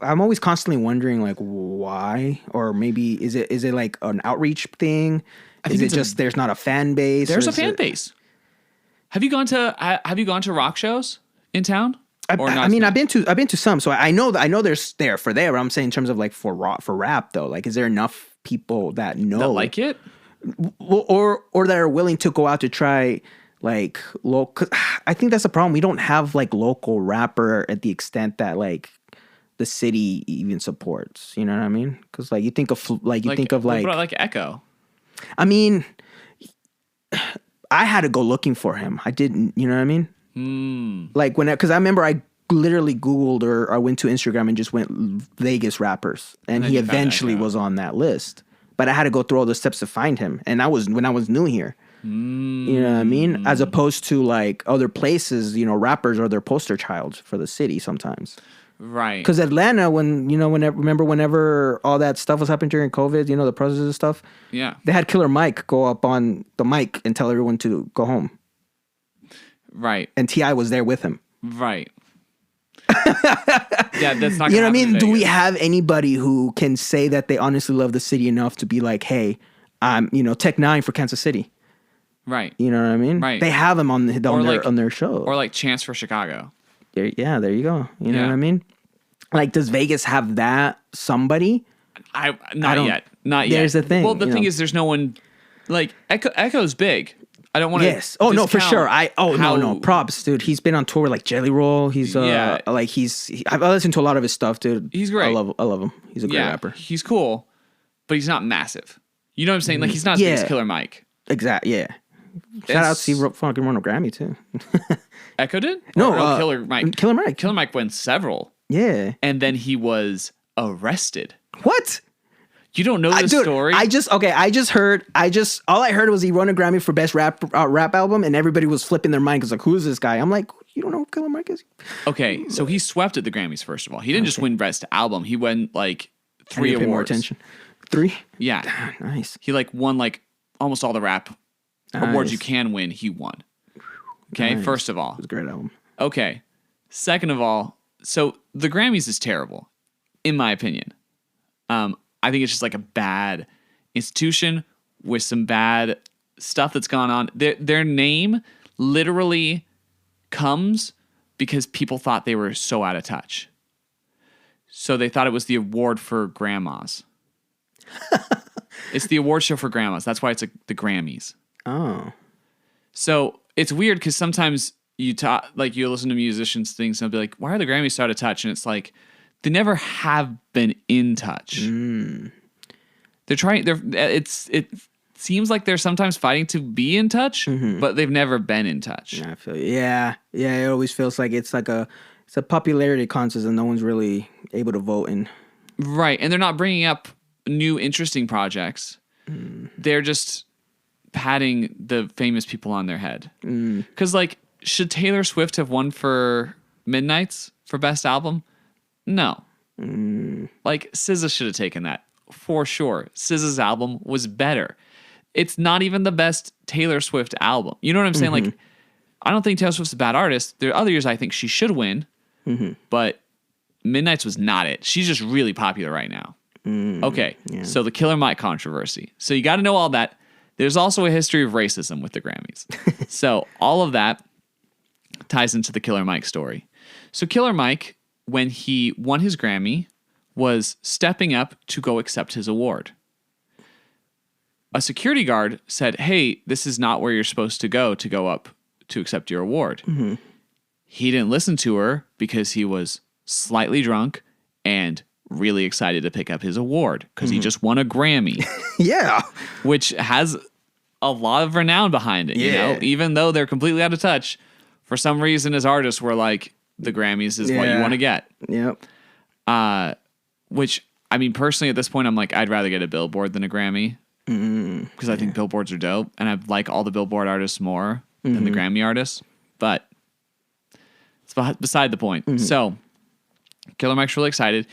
I'm always constantly wondering like why, or maybe is it like an outreach thing? Is it just there's not a fan base? There's a fan base. Have you gone to rock shows in town? I mean, I've been to some, so I know there's there. But I'm saying in terms of like for rap though, like is there enough people that know that like it, or that are willing to go out to try? Like local, I think that's the problem. We don't have like local rapper at the extent that like the city even supports. You know what I mean? Because like you think of like Echo. I mean, I had to go looking for him. I didn't. You know what I mean? Like because I remember I literally Googled or I went to Instagram and just went Vegas rappers, and he eventually was on that list. But I had to go through all the steps to find him, and when I was new here. You know what I mean? As opposed to like other places, you know, rappers are their poster child for the city sometimes. Right. Because Atlanta, whenever all that stuff was happening during COVID, you know, the protests and stuff. Yeah. They had Killer Mike go up on the mic and tell everyone to go home. Right. And T.I. was there with him. Right. Yeah, that's not. You know what I happen in mean? Do we Vegas. have anybody who can say that they honestly love the city enough to be like, hey, I'm, Tech Nine for Kansas City? Right. You know what I mean? Right. They have him on their show. Or like Chance for Chicago. There you go. You know Yeah. what I mean? Like, does Vegas have that somebody? Not yet. Not yet. There's the thing. Well, the thing is, there's no one like Echo's big. I don't want to. Yes. Oh no, for sure. No. Props, dude. He's been on tour with, like Jelly Roll. He's I've listened to a lot of his stuff, dude. He's great. I love him. He's a great rapper. He's cool, but he's not massive. You know what I'm saying? Like he's not as big as Killer Mike. Exactly. Yeah. Shout out to fucking won a Grammy too. Echo did? No, Killer Mike. Killer Mike. Killer Mike won several. Yeah. And then he was arrested. What? You don't know the story? All I heard was he won a Grammy for best rap album, and everybody was flipping their mind because like, who is this guy? I'm like, you don't know who Killer Mike is? Okay, so he swept at the Grammys. First of all, he didn't just win best album. He won like 3 awards. Pay more attention. 3? Yeah, Nice. he like won like almost all the rap awards you can win. He won. Okay, Nice. First of all, It was a great album. okay. Second of all, so the Grammys is terrible, in my opinion. I think it's just like a bad institution with some bad stuff that's gone on. Their name literally comes because people thought they were so out of touch. So they thought it was the award for grandmas. It's the award show for grandmas. That's why it's the Grammys. Oh. So it's weird because sometimes you listen to musicians things and they'll be like, why are the Grammys so out of touch? And it's like, they never have been in touch. They're trying. It seems like they're sometimes fighting to be in touch, but they've never been in touch. Yeah, I feel you. Yeah. It always feels like it's a popularity contest and no one's really able to vote in. Right, and they're not bringing up new interesting projects. They're just patting the famous people on their head. Because like, should Taylor Swift have won for Midnights for best album? No. Like, SZA should have taken that for sure. SZA's album was better. It's not even the best Taylor Swift album. You know what I'm saying? Like, I don't think Taylor Swift's a bad artist. There are other years I think she should win, but Midnights was not it. She's just really popular right now. Okay, so the Killer Mike controversy. So you got to know all that. There's also a history of racism with the Grammys. So all of that ties into the Killer Mike story. So Killer Mike, when he won his Grammy, was stepping up to go accept his award. A security guard said, hey, this is not where you're supposed to go up to accept your award. He didn't listen to her because he was slightly drunk and really excited to pick up his award because he just won a Grammy. Yeah. Which has a lot of renown behind it, you know? Even though they're completely out of touch, for some reason as artists we're like, the Grammys is what you want to get. Yep. Which, I mean, personally at this point, I'm like, I'd rather get a Billboard than a Grammy because I think Billboards are dope, and I like all the Billboard artists more than the Grammy artists, but it's beside the point. So Killer Mike's really excited,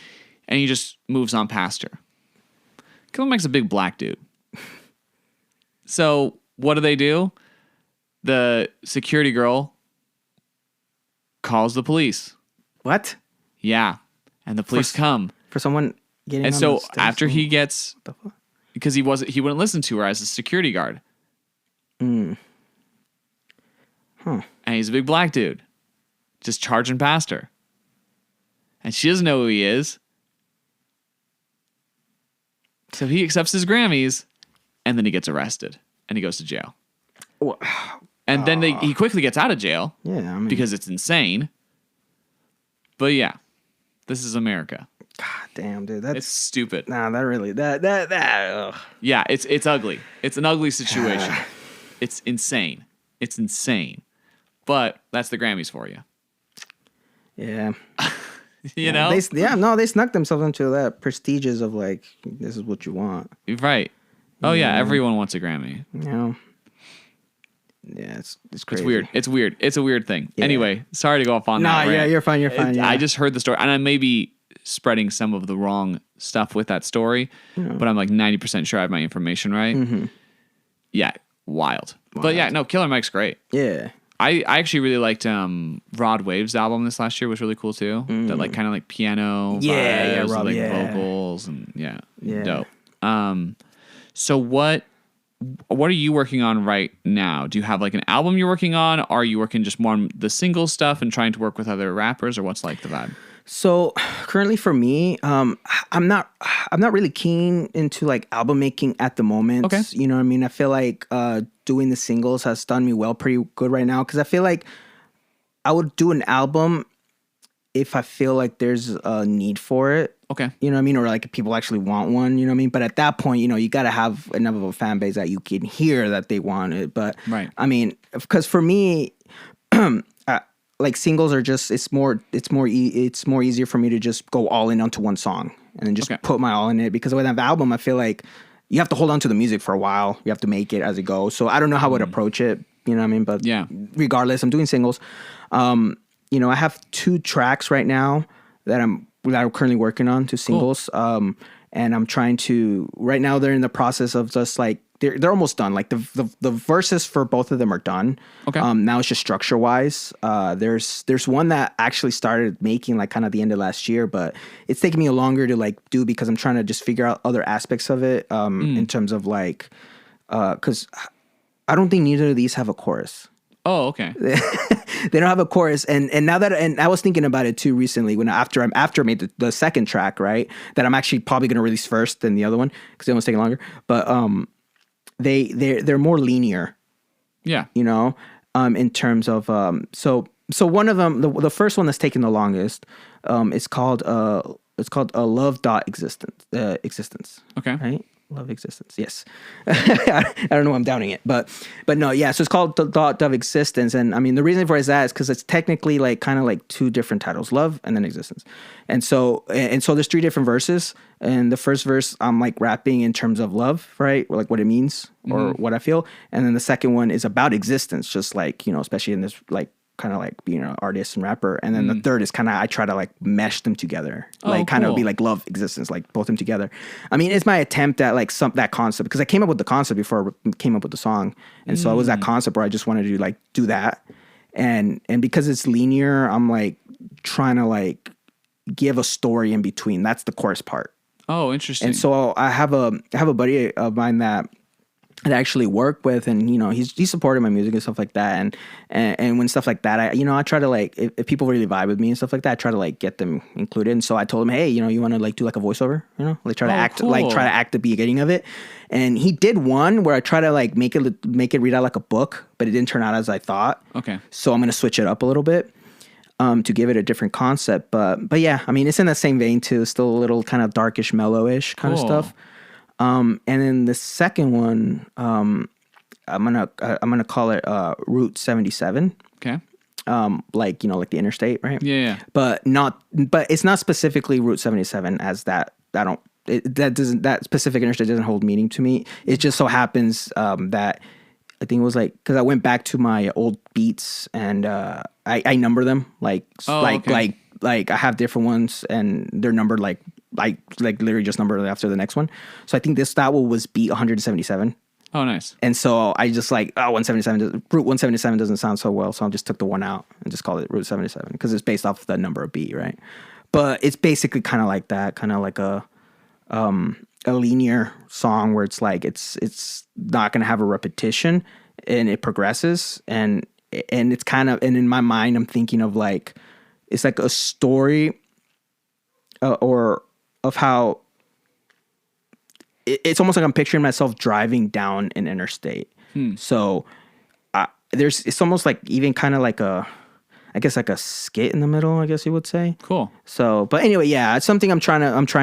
and he just moves on past her. Killer Mike's a big black dude. So what do? The security girl calls the police. What? Yeah. And the police come. For someone getting And on so the stage? after he gets, What the fuck? because he wouldn't listen to her as a security guard. Huh. And he's a big black dude. Just charging past her. And she doesn't know who he is. So he accepts his Grammys, and then he gets arrested, and he goes to jail. And then he quickly gets out of jail. Yeah, I mean, because it's insane. But yeah, this is America. God damn, dude, that's It's stupid. nah. That really that. Ugh. Yeah, it's ugly. It's an ugly situation. It's insane. It's insane. But that's the Grammys for you. Yeah, You know? they snuck themselves into that prestigious of like, this is what you want. Right. Oh yeah, everyone wants a Grammy. You know. Yeah, it's crazy. It's weird. It's a weird thing. Yeah. Anyway, sorry to go off on that. No, yeah, rant. you're fine. You're fine. Yeah. I just heard the story, and I may be spreading some of the wrong stuff with that story, but I'm like 90% sure I have my information right. Yeah, wild. But yeah, no, Killer Mike's great. Yeah. I actually really liked Rod Wave's album this last year was really cool too. That like kind of like piano vibes, Rod, and, like vocals and Yeah. dope. So what are you working on right now? Do you have like an album you're working on? Are you working just more on the single stuff and trying to work with other rappers, or what's like the vibe? So currently for me, I'm not really keen into like album making at the moment. Okay. You know what I mean? I feel like doing the singles has done me well, pretty good right now. Cause I feel like I would do an album if I feel like there's a need for it. Okay. You know what I mean? Or like if people actually want one, you know what I mean? But at that point, you know, you got to have enough of a fan base that you can hear that they want it. But Right. I mean, because for me, like singles are just, it's more easier for me to just go all in onto one song and then just put my all in it. Because with an album, I feel like you have to hold on to the music for a while. You have to make it as it goes. So I don't know how I would approach it. You know what I mean? But regardless, I'm doing singles. You know, I have 2 tracks right now that I'm currently working on, 2 singles. Cool. And I'm trying to, right now they're in the process of just like, they're almost done. Like the verses for both of them are done. Okay. Now it's just structure wise. There's one that actually started making like kind of the end of last year, but it's taking me longer to like do because I'm trying to just figure out other aspects of it. In terms of like, cause I don't think neither of these have a chorus. Oh, okay. They don't have a chorus, and now that, and I was thinking about it too recently when after I made the second track, right, that I'm actually probably gonna release first than the other one because it was taking longer. But they're more linear, Yeah. you know, in terms of so one of them, the first one that's taking the longest, it's called a love dot existence. Okay. Right. Love existence. Yes. I don't know why I'm doubting it, but no, yeah. So it's called the dot of existence. And I mean, the reason for it is that is because it's technically like kind of like 2 different titles, love and then existence. And so there's 3 different verses. And the first verse, I'm like rapping in terms of love, right? Or like what it means or what I feel. And then the second one is about existence, just like, you know, especially in this like, kind of like being an artist and rapper. And then the third is kind of, I try to like mesh them together, like kind of be like love existence, like both them together. I mean, it's my attempt at like that concept, because I came up with the concept before I came up with the song. And so it was that concept where I just wanted to like do that. And because it's linear, I'm like trying to like give a story in between. That's the chorus part. Oh, interesting. And so I have a buddy of mine that I actually work with, and you know, he's supported my music and stuff like that, and when stuff like that, I try to like, if people really vibe with me and stuff like that, I try to like get them included. And so I told him, hey, you know, you want to like do like a voiceover, you know, like try to act the beginning of it. And he did one where I try to like make it read out like a book, but it didn't turn out as I thought. Okay. So I'm gonna switch it up a little bit. To give it a different concept, but yeah, I mean, it's in the same vein too, still a little kind of darkish, mellowish kind of stuff. And then the second one, I'm gonna call it Route 77. Okay. Like, you know, like the interstate, right? Yeah. But it's not specifically Route 77 as that. That specific interstate doesn't hold meaning to me. It just so happens that I think it was like, because I went back to my old beats and I number them like I have different ones and they're numbered like literally just numbered after the next one. So I think that one was beat 177. Oh, nice. And so I just like, Route 177 doesn't sound so well, so I just took the one out and just called it Route 77 because it's based off the number of beat, right? But it's basically kind of like that, kind of like a linear song where it's like it's not gonna have a repetition and it progresses and it's kind of, and in my mind I'm thinking of like, it's like a story or of how it's almost like I'm picturing myself driving down an interstate. So it's almost like even kind of like I guess like a skit in the middle, I guess you would say. Cool. So, but anyway, yeah, it's something I'm trying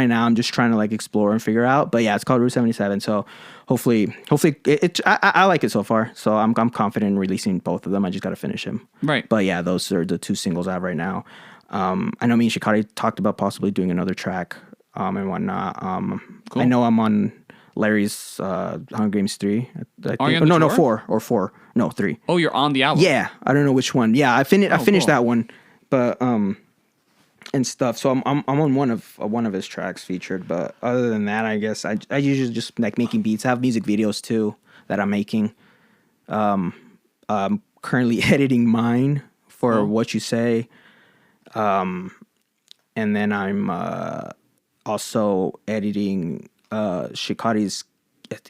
now. I'm just trying to like explore and figure out. But yeah, it's called Route 77. So hopefully I like it so far. So I'm confident in releasing both of them. I just got to finish them. Right. But yeah, those are the 2 singles I have right now. I know me and Shikari talked about possibly doing another track and whatnot. Cool. I know I'm on Larry's Hunger Games 3. Are you on the tour? 4. No, 3. Oh, you're on the album. Yeah, I don't know which one. Yeah, I finished that one, but and stuff. So I'm on one of his tracks featured. But other than that, I guess I usually just like making beats. I have music videos too that I'm making. Currently currently editing mine for What You Say. And then I'm also editing Shikari's.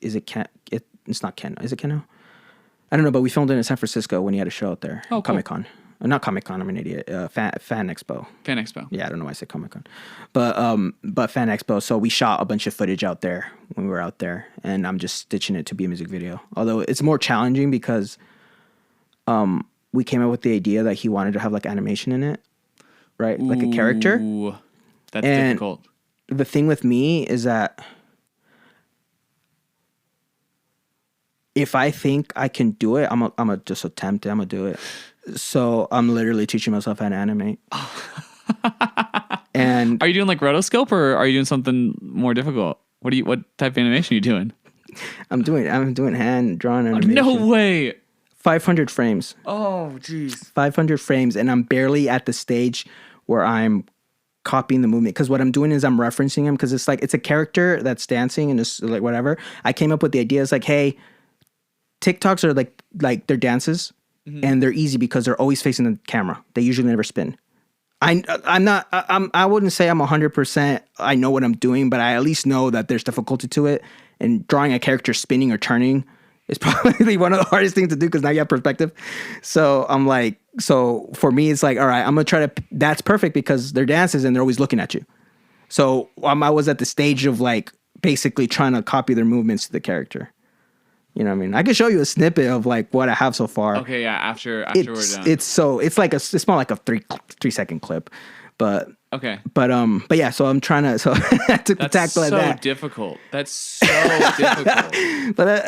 Is it Ken? It's not Ken. Is it Ken? I don't know, but we filmed it in San Francisco when he had a show out there. Oh, cool. Comic-Con. Not Comic-Con, I'm an idiot. Fan Expo. Fan Expo. Yeah, I don't know why I said Comic-Con. But Fan Expo. So we shot a bunch of footage out there when we were out there. And I'm just stitching it to be a music video. Although it's more challenging because we came up with the idea that he wanted to have like animation in it. Right? Like a character. Ooh, that's and difficult. The thing with me is that if I think I can do it, I'm a just attempt it. I'm gonna do it. So I'm literally teaching myself how to animate. And are you doing like rotoscope or are you doing something more difficult? What type of animation are you doing? I'm doing hand drawn animation. No way. 500 frames. Oh, jeez. 500 frames, and I'm barely at the stage where I'm copying the movement, because what I'm doing is I'm referencing him, because it's a character that's dancing and just like whatever. I came up with the idea. It's like, hey, TikToks are like they're dances, and they're easy because they're always facing the camera. They usually never spin. I wouldn't say I'm 100%. I know what I'm doing, but I at least know that there's difficulty to it. And drawing a character spinning or turning is probably one of the hardest things to do, because now you have perspective. So I'm like, so for me, it's like, all right, I'm gonna try to. That's perfect because they're dances and they're always looking at you. So I was at the stage of like basically trying to copy their movements to the character. You know what I mean? I can show you a snippet of like what I have so far. Okay, yeah. After we're done, it's more like a 3-second clip, but okay. But yeah. So I'm trying to to tackle that. That's so difficult. That's so difficult. But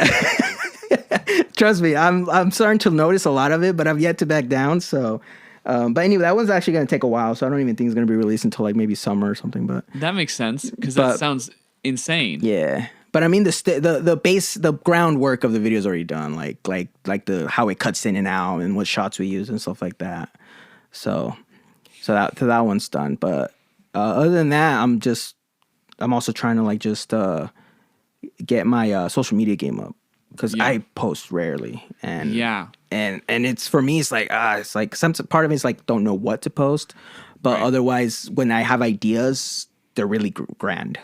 trust me, I'm starting to notice a lot of it, but I've yet to back down. So, but anyway, that one's actually going to take a while. So I don't even think it's going to be released until like maybe summer or something. But that makes sense, because that sounds insane. Yeah. But I mean, the groundwork of the video is already done, like the how it cuts in and out and what shots we use and stuff like that. So that one's done. But other than that, I'm also trying to like just get my social media game up, because I post rarely, and and it's, for me, it's like some part of me is like don't know what to post, but otherwise when I have ideas, they're really grand,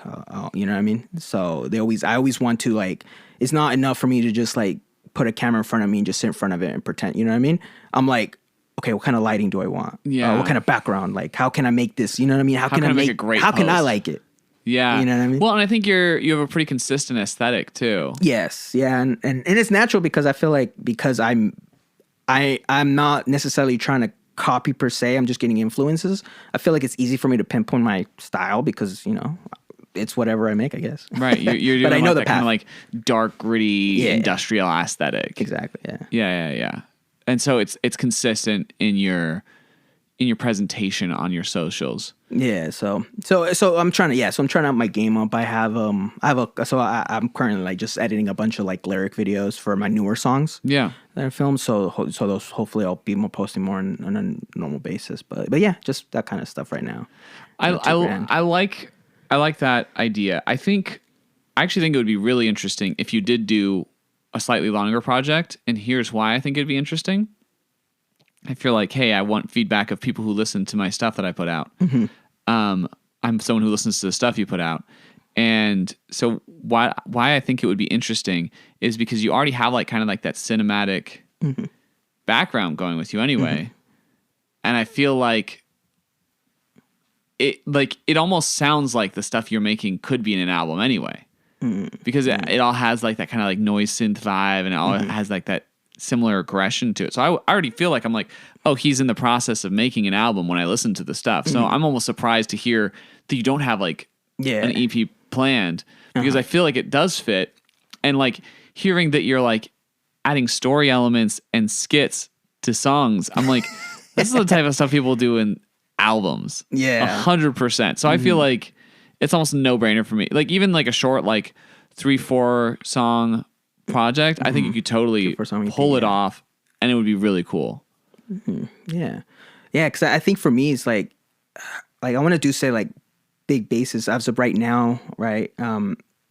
you know what I mean? So I always want to, like, it's not enough for me to just like put a camera in front of me and just sit in front of it and pretend, you know what I mean? I'm like, okay, what kind of lighting do I want? Yeah. What kind of background? Like, how can I make this? You know what I mean? How can I make a great post? Can I like it? Yeah. You know what I mean? Well, and I think you have a pretty consistent aesthetic too. Yes. Yeah. And it's natural, because I feel like, because I'm not necessarily trying to copy per se. I'm just getting influences. I feel like it's easy for me to pinpoint my style, because, you know, it's whatever I make, I guess. Right. You're doing but I know that kind of like dark, gritty, industrial aesthetic. Exactly. Yeah. Yeah. And so it's consistent in your presentation on your socials. Yeah. So I'm trying to up my game up. I'm currently like just editing a bunch of like lyric videos for my newer songs. Yeah. That I filmed. So those, hopefully I'll be posting more on a normal basis. But yeah, just that kind of stuff right now. I like that idea. I actually think it would be really interesting if you did do a slightly longer project. And here's why I think it'd be interesting. If you're like, hey, I want feedback of people who listen to my stuff that I put out. Mm-hmm. I'm someone who listens to the stuff you put out. And so why I think it would be interesting is because you already have like kind of like that cinematic background going with you anyway. Mm-hmm. And I feel like it almost sounds like the stuff you're making could be in an album anyway. Mm-hmm. Because it all has like that kind of like noise synth vibe, and it all has like that similar aggression to it. So I already feel like I'm like, oh, he's in the process of making an album when I listen to the stuff. So I'm almost surprised to hear that you don't have like an EP planned, because I feel like it does fit. And like hearing that you're like adding story elements and skits to songs, I'm like, this is the type of stuff people do in albums. Yeah. 100%. So I feel like it's almost a no-brainer for me. Like even like a short, like 3-4 song project, I think you could totally pull it off, and it would be really cool. Yeah, because I think for me, it's like I want to do, say, like big basses as of right now, right?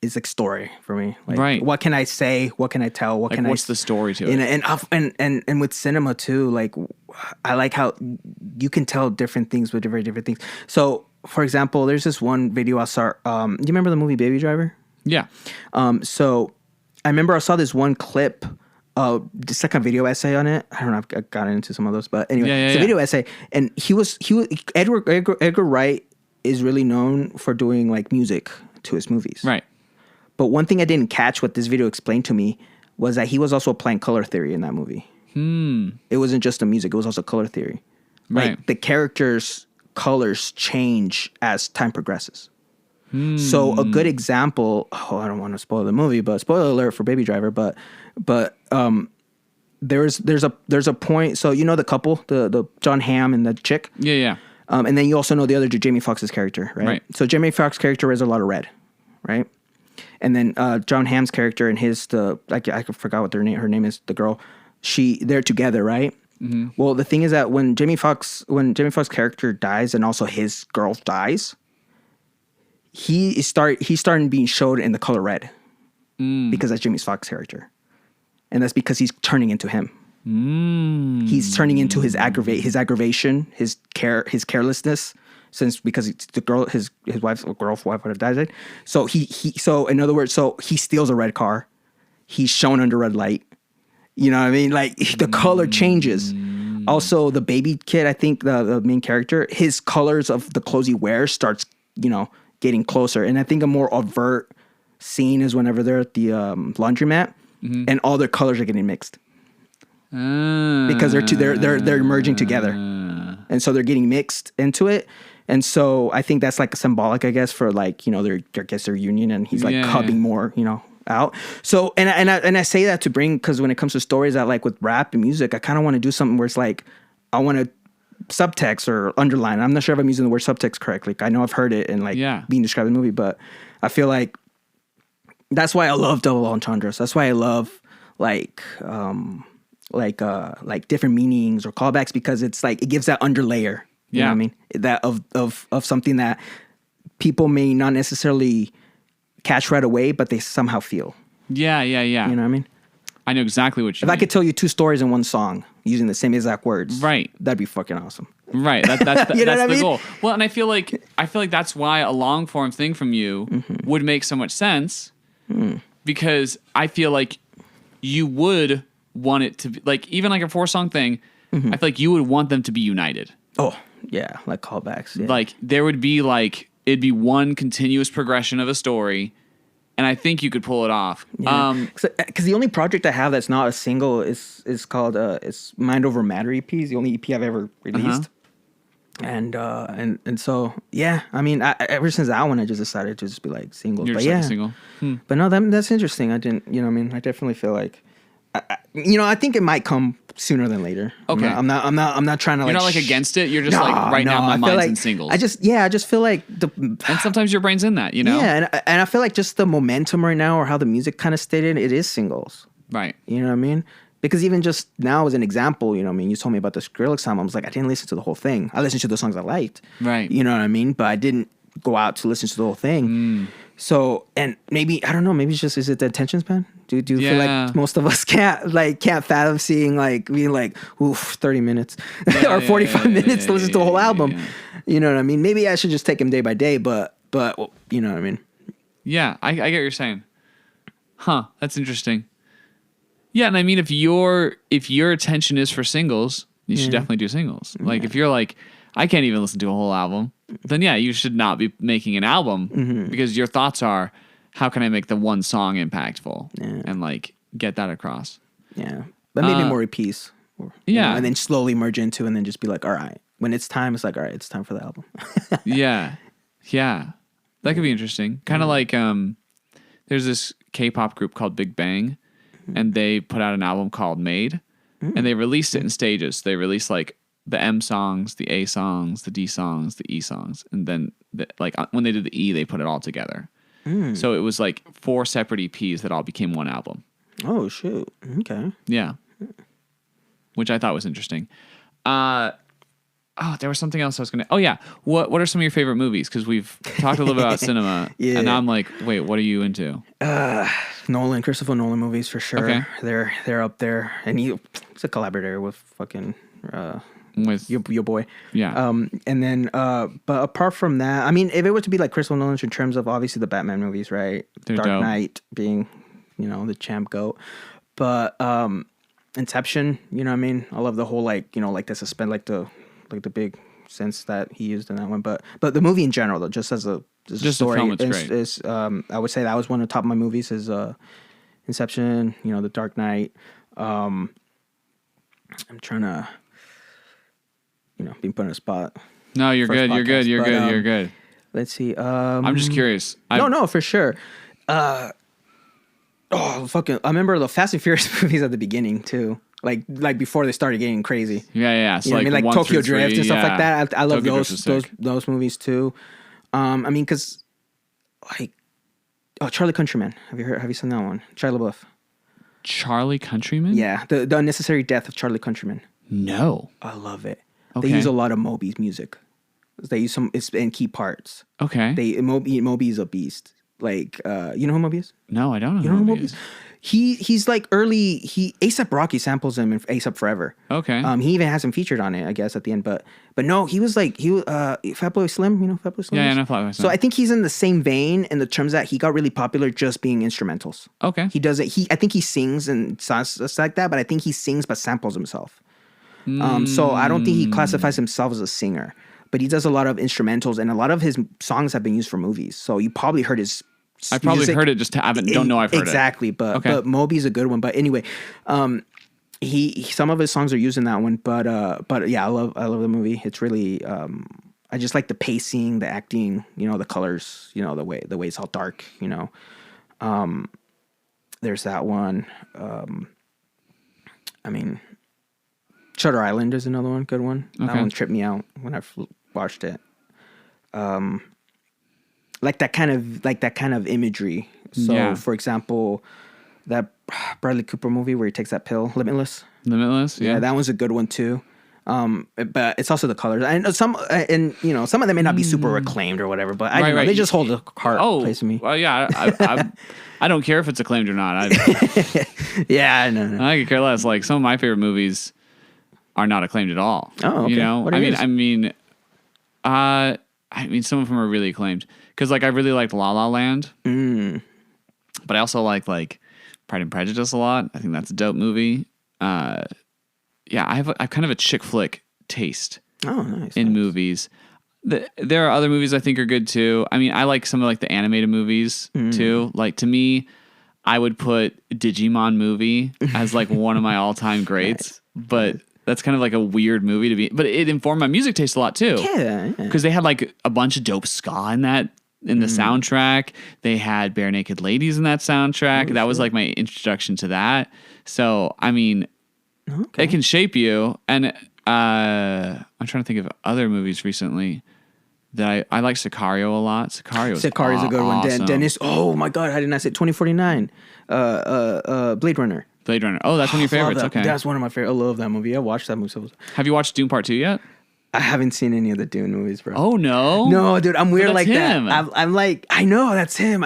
is like story for me. Like, Right. what can I say? What can I tell? What Like, can what's the story to it? And with cinema too, like I like how you can tell different things with very different things. So, for example, there's this one video I saw. Do you remember the movie Baby Driver? Yeah. So I remember I saw this one clip. Just like a video essay on it. I don't know. I've gotten into some of those, but anyway, it's a video essay. And Edgar Wright is really known for doing like music to his movies. Right. But one thing I didn't catch what this video explained to me was that he was also applying color theory in that movie. It wasn't just the music; it was also color theory. Right. Like the characters' colors change as time progresses. So a good example. Oh, I don't want to spoil the movie, but spoiler alert for Baby Driver. But there's a point. So you know the couple, the John Hamm and the chick. Yeah. And then you also know the other Jamie Foxx's character, right? Right. So Jamie Foxx's character wears a lot of red, right? And then John Hamm's character and I forgot what her name is, the girl. They're together, right? Mm-hmm. Well, the thing is that when Jamie Foxx's character dies and also his girl dies, he's starting being showed in the color red because that's Jamie Foxx's character, and that's because he's turning into him. He's turning into his aggravation, his carelessness, because it's the girl, his wife would have died. So so in other words, he steals a red car. He's shown under red light. You know what I mean? Like the color changes. Also, the baby kid, I think the main character, his colors of the clothes he wears starts, getting closer. And I think a more overt scene is whenever they're at the laundromat and all their colors are getting mixed. Because they're merging together, and so they're getting mixed into it, and so I think that's like symbolic, I guess, for like their union, and he's like cubbing more, out. So and I say that to bring, because when it comes to stories that like with rap and music, I kind of want to do something where it's like I want to subtext or underline. I'm not sure if I'm using the word subtext correctly. I know I've heard it and being described in the movie, but I feel like that's why I love double entendres. That's why I love like different meanings or callbacks, because it's like it gives that underlayer. You know what I mean? That of something that people may not necessarily catch right away, but they somehow feel. Yeah. You know what I mean? I know exactly what you mean. If I could tell you two stories in one song using the same exact words, right, that'd be fucking awesome. Right. That's the goal. Well, and I feel like that's why a long form thing from you would make so much sense, because I feel like you would want it to be like, even like a 4-song thing. I feel like you would want them to be united. Oh yeah, like callbacks. Yeah. Like there would be it'd be one continuous progression of a story, and I think you could pull it off. Yeah. Because the only project I have that's not a single is called it's Mind Over Matter EP. It's the only EP I've ever released. And so yeah, I mean, ever since that one, I just decided to just be like singles. You're but just yeah, like a single. But no, that's interesting. I didn't, what I mean, I definitely feel like, I think it might come sooner than later. Okay, I'm not trying to. You're not like against it. You're just now my mind's in singles. I just feel like and sometimes your brain's in that, Yeah, and I feel like just the momentum right now, or how the music kind of stayed in, it is singles. Right. You know what I mean? Because even just now as an example, you told me about the Skrillex album. I was like, I didn't listen to the whole thing. I listened to the songs I liked. Right. You know what I mean? But I didn't go out to listen to the whole thing. So, and maybe, I don't know, maybe it's just, is it the attention span? Do you feel like most of us can't fathom seeing being like, oof, 30 minutes or 45 minutes to listen to a whole album. Yeah. You know what I mean? Maybe I should just take them day by day, but you know what I mean? Yeah, I get what you're saying. Huh, that's interesting. Yeah, and I mean, if your attention is for singles, you should definitely do singles. Like if you're like, I can't even listen to a whole album, then yeah, you should not be making an album because your thoughts are, how can I make the one song impactful and get that across? Yeah, but maybe more EPs. And then slowly merge into, and then just be like, all right, when it's time, it's like, all right, it's time for the album. yeah, that could be interesting. Kind of like there's this K-pop group called Big Bang, and they put out an album called Made, and they released it in stages. They released the M songs, the A songs, the D songs, the E songs, and then when they did the E, they put it all together. So it was 4 separate EPs that all became one album. Oh shoot! Okay. Yeah, which I thought was interesting. Oh, there was something else I was gonna. Oh yeah, what are some of your favorite movies? Because we've talked a little bit about cinema, Yeah. and now I'm like, wait, what are you into? Christopher Nolan movies for sure. Okay. They're up there, and he's a collaborator with fucking With your boy. yeah, And then but apart from that, I mean, if it were to be like Christopher Nolan in terms of obviously the Batman movies, right? They're Dark dope. Knight being, the champ goat, but Inception, you know what I mean? I love the whole like the suspense, like the big sense that he used in that one, but the movie in general though, just as a story, the film, it's great. I would say that was one of the top of my movies is Inception, The Dark Knight. I'm trying to, being put on a spot. No, you're First good. You're good. podcast, You're but, good. You're good. Let's see. I'm just curious. No, for sure. Fucking! I remember the Fast and Furious movies at the beginning too. Like before they started getting crazy. Yeah. So You know what I mean? Like 1 Tokyo through 3, Drift and stuff like that. I love Tokyo Drift is those sick. those movies too. I mean, because like, Charlie Countryman. Have you seen that one? Shia LaBeouf. Charlie Countryman? Yeah, the Unnecessary Death of Charlie Countryman. No. I love it. Okay. They use a lot of Moby's music. They use it's in key parts. Okay. Moby is a beast. Like, you know who Moby is? No, I don't know. You know who who Moby is? He's like early. A$AP Rocky samples him in A$AP Forever. Okay. He even has him featured on it, I guess, at the end. But no, he was Fatboy Slim. You know Fatboy Slim? Yeah, is? I know Fatboy Slim. So I think he's in the same vein in the terms that he got really popular just being instrumentals. Okay. He does it. I think he sings and sounds like that, but I think he sings but samples himself. So I don't think he classifies himself as a singer, but he does a lot of instrumentals, and a lot of his songs have been used for movies. So you probably heard his. I probably music. heard it, just don't know I've heard exactly, it. but Moby's a good one. But anyway, he some of his songs are used in that one. But yeah, I love the movie. It's really I just like the pacing, the acting, the colors, the way it's all dark. There's that one. I mean, Shutter Island is another one, good one. Okay. That one tripped me out when I watched it. Like that kind of imagery. So, Yeah. for example, that Bradley Cooper movie where he takes that pill, Limitless. Limitless? Yeah. That one's a good one too. But it's also the colors. And some of them may not be super acclaimed or whatever, but I don't know, Right. they just hold a heart place in me. Well, yeah. I don't care if it's acclaimed or not. Yeah, no. I could care less. Like, some of my favorite movies are not acclaimed at all. Oh, okay. What are yours? I mean, some of them are really acclaimed because, like, I really liked La La Land, but I also like Pride and Prejudice a lot. I think that's a dope movie. Yeah, I have kind of a chick flick taste in movies. There are other movies I think are good too. I mean, I like some of like the animated movies too. Like, to me, I would put Digimon movie as like one of my all time greats, but. That's kind of like a weird movie to be, but it informed my music taste a lot too. Yeah. Because they had like a bunch of dope ska in the soundtrack. They had Bare Naked Ladies in that soundtrack. That was like my introduction to that. So, I mean, it can shape you. And I'm trying to think of other movies recently that I like Sicario a lot. Sicario's a good one. awesome. Dennis. Oh my God, how did I say 2049? Blade Runner. Blade Runner. Oh, that's one of your favorites. Okay. That's one of my favorites. I love that movie. I watched that movie. Have you watched Dune Part 2 yet? I haven't seen any of the Dune movies, bro. Oh, no? No, dude, I'm weird like him. that. I'm like, I know that's him.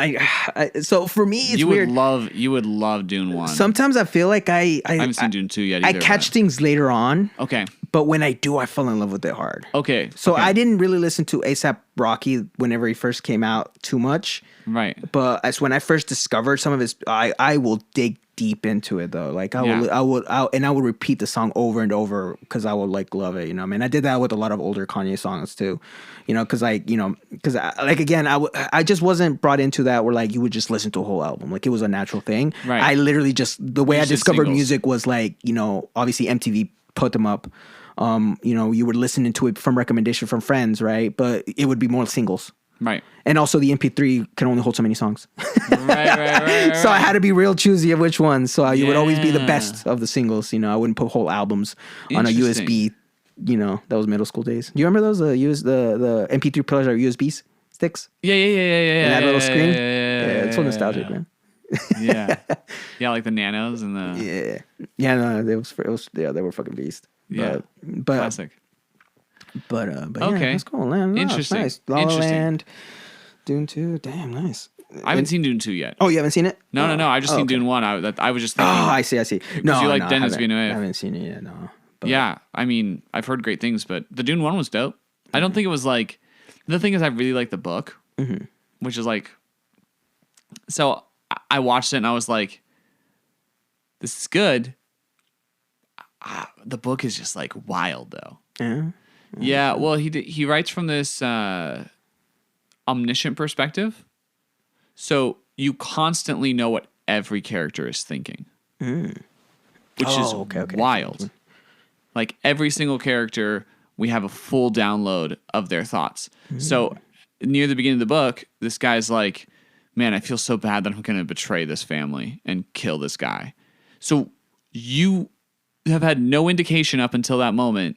So for me, it's weird. You would love Dune 1. Sometimes I feel like I haven't seen Dune 2 yet either. I catch things later on. Okay. But when I do, I fall in love with it hard. Okay. So I didn't really listen to A$AP Rocky whenever he first came out too much. Right. But as when I first discovered some of his, I will dig deep into it though. Like I would repeat the song over and over because I would like love it. You know, I mean, I did that with a lot of older Kanye songs too. You know, because I just wasn't brought into that where like you would just listen to a whole album. Like it was a natural thing. Right. I literally the way I discovered singles. music was like, obviously MTV put them up. You were listening to it from recommendation from friends, right? But it would be more singles. Right. And also the MP3 can only hold so many songs. Right. So I had to be real choosy of which ones. So you would always be the best of the singles. I wouldn't put whole albums on a USB. That was middle school days. Do you remember those? The MP3 players are USB sticks? Yeah. And that little screen? Yeah, it's so nostalgic, man. Yeah. Yeah, like the nanos and the... Yeah. Yeah, no, they were fucking beast. Yeah. But classic. But yeah, Okay. that's cool. Man. No, Interesting. Nice. La La Interesting. Land, Dune 2. Damn, nice. I haven't seen Dune 2 yet. Oh, you haven't seen it? No. I've just seen okay. Dune 1. I was just Oh, thinking. I see. No, you like no, Denis I Villeneuve. haven't seen it yet. No. But, Yeah, I mean, I've heard great things, but the Dune 1 was dope. I don't think it was like... The thing is, I really like the book, which is like... So I watched it and I was like, this is good. The book is just like wild, though. Yeah. Yeah, well, he writes from this omniscient perspective. So you constantly know what every character is thinking, which is okay. wild. Like every single character, we have a full download of their thoughts. So near the beginning of the book, this guy's like, man, I feel so bad that I'm going to betray this family and kill this guy. So you have had no indication up until that moment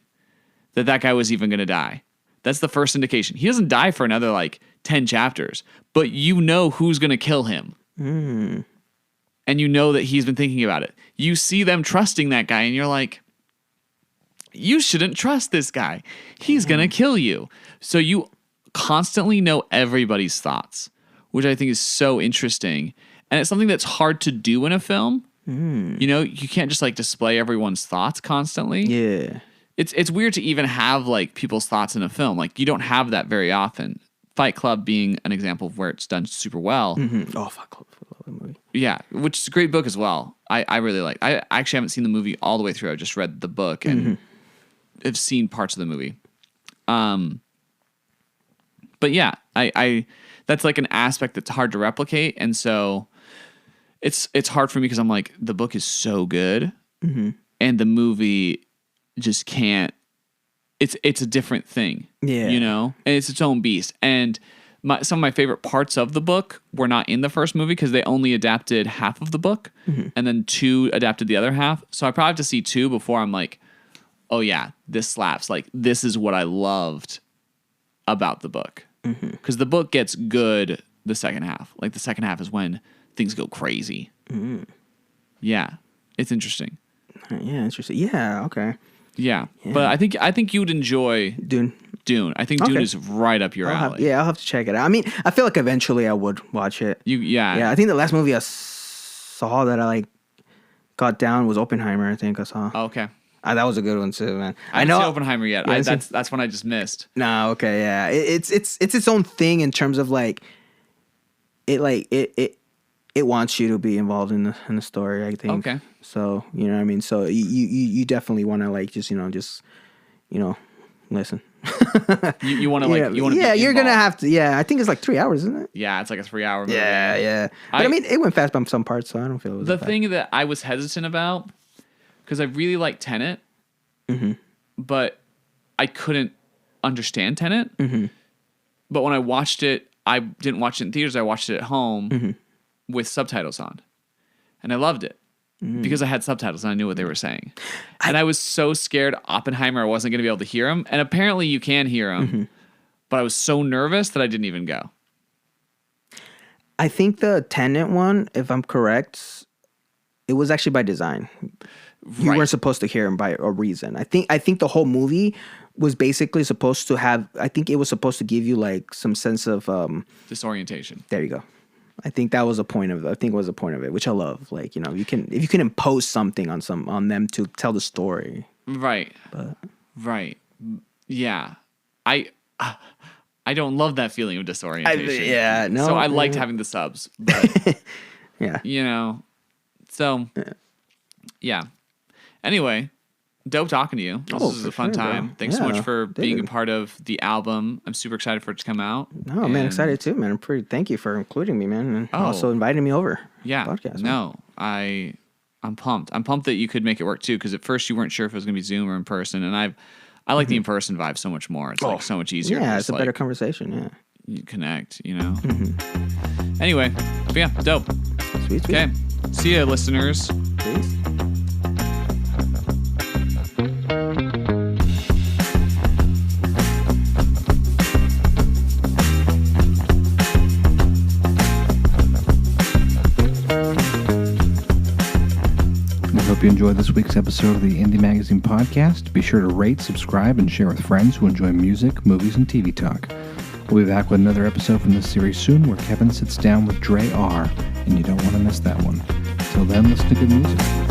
that guy was even going to die. That's the first indication. He doesn't die for another like 10 chapters, but you know who's going to kill him. And you know that he's been thinking about it. You see them trusting that guy and you're like, you shouldn't trust this guy. He's going to kill you. So you constantly know everybody's thoughts, which I think is so interesting. And it's something that's hard to do in a film. You know, you can't just like display everyone's thoughts constantly. Yeah. It's weird to even have like people's thoughts in a film. Like you don't have that very often. Fight Club being an example of where it's done super well. Oh, Fight Club. I love that movie. Yeah, which is a great book as well. I really like. I actually haven't seen the movie all the way through. I just read the book and have seen parts of the movie. But yeah, I that's like an aspect that's hard to replicate, and so it's hard for me because I'm like, the book is so good, and the movie just can't. It's a different thing, you know, and it's its own beast. And some of my favorite parts of the book were not in the first movie because they only adapted half of the book, and then 2 adapted the other half. So I probably have to see 2 before I'm like, oh yeah, this slaps. Like this is what I loved about the book, because the book gets good the second half. Like the second half is when things go crazy. Yeah, it's interesting. Yeah, interesting. Yeah, okay. Yeah, but I think you would enjoy Dune. I think Dune is right up your alley. I'll have to check it out. I mean, I feel like eventually I would watch it. Yeah, I think the last movie I saw that I like got down was Oppenheimer. I think I saw. Oh, okay. That was a good one too, man. I haven't seen Oppenheimer yet. That's one I just missed. No, okay, yeah. It's its own thing in terms of like it wants you to be involved in the story, I think. Okay. So, you know what I mean? So you definitely want to like just listen. You want to like you want to yeah, you're involved. gonna have to. Yeah, I think it's like 3 hours, isn't it? Yeah, it's like a 3-hour movie. Yeah. But I mean, it went fast by some parts, so I don't feel it was The that thing that I was hesitant about, because I really like Tenet, but I couldn't understand Tenet. But when I watched it, I didn't watch it in theaters. I watched it at home with subtitles on, and I loved it because I had subtitles and I knew what they were saying. And I was so scared Oppenheimer I wasn't going to be able to hear him, and apparently you can hear him. But I was so nervous that I didn't even go. I think the Tenet one, if I'm correct, it was actually by design. You weren't supposed to hear him by a reason. I think the whole movie was basically supposed to have. I think it was supposed to give you like some sense of Disorientation. There you go. I think that was a point of. I think it was a point of it, which I love. Like, you know, if you can impose something on them to tell the story. Right. But right. Yeah. I don't love that feeling of disorientation. No. So I liked having the subs, but yeah. you know. So yeah. Anyway, dope talking to you. This was a fun time. Bro. Thanks so much for being a dude. part of the album. I'm super excited for it to come out. No, man, excited too, man. Thank you for including me, man, and also inviting me over. Yeah. To the podcast, no, I'm pumped. I'm pumped that you could make it work too, because at first you weren't sure if it was going to be Zoom or in person, and I like the in person vibe so much more. It's like so much easier. Yeah, to it's a better conversation. Yeah. You connect, you know. Anyway, but yeah, dope. Sweet. Okay, see ya, listeners. Peace. hope you enjoyed this week's episode of the Indie Magazine Podcast. Be sure to rate, subscribe, and share with friends who enjoy music, movies, and TV talk. We'll be back with another episode from this series soon where Kevin sits down with Dre R, and you don't want to miss that one. Till then, listen to good music.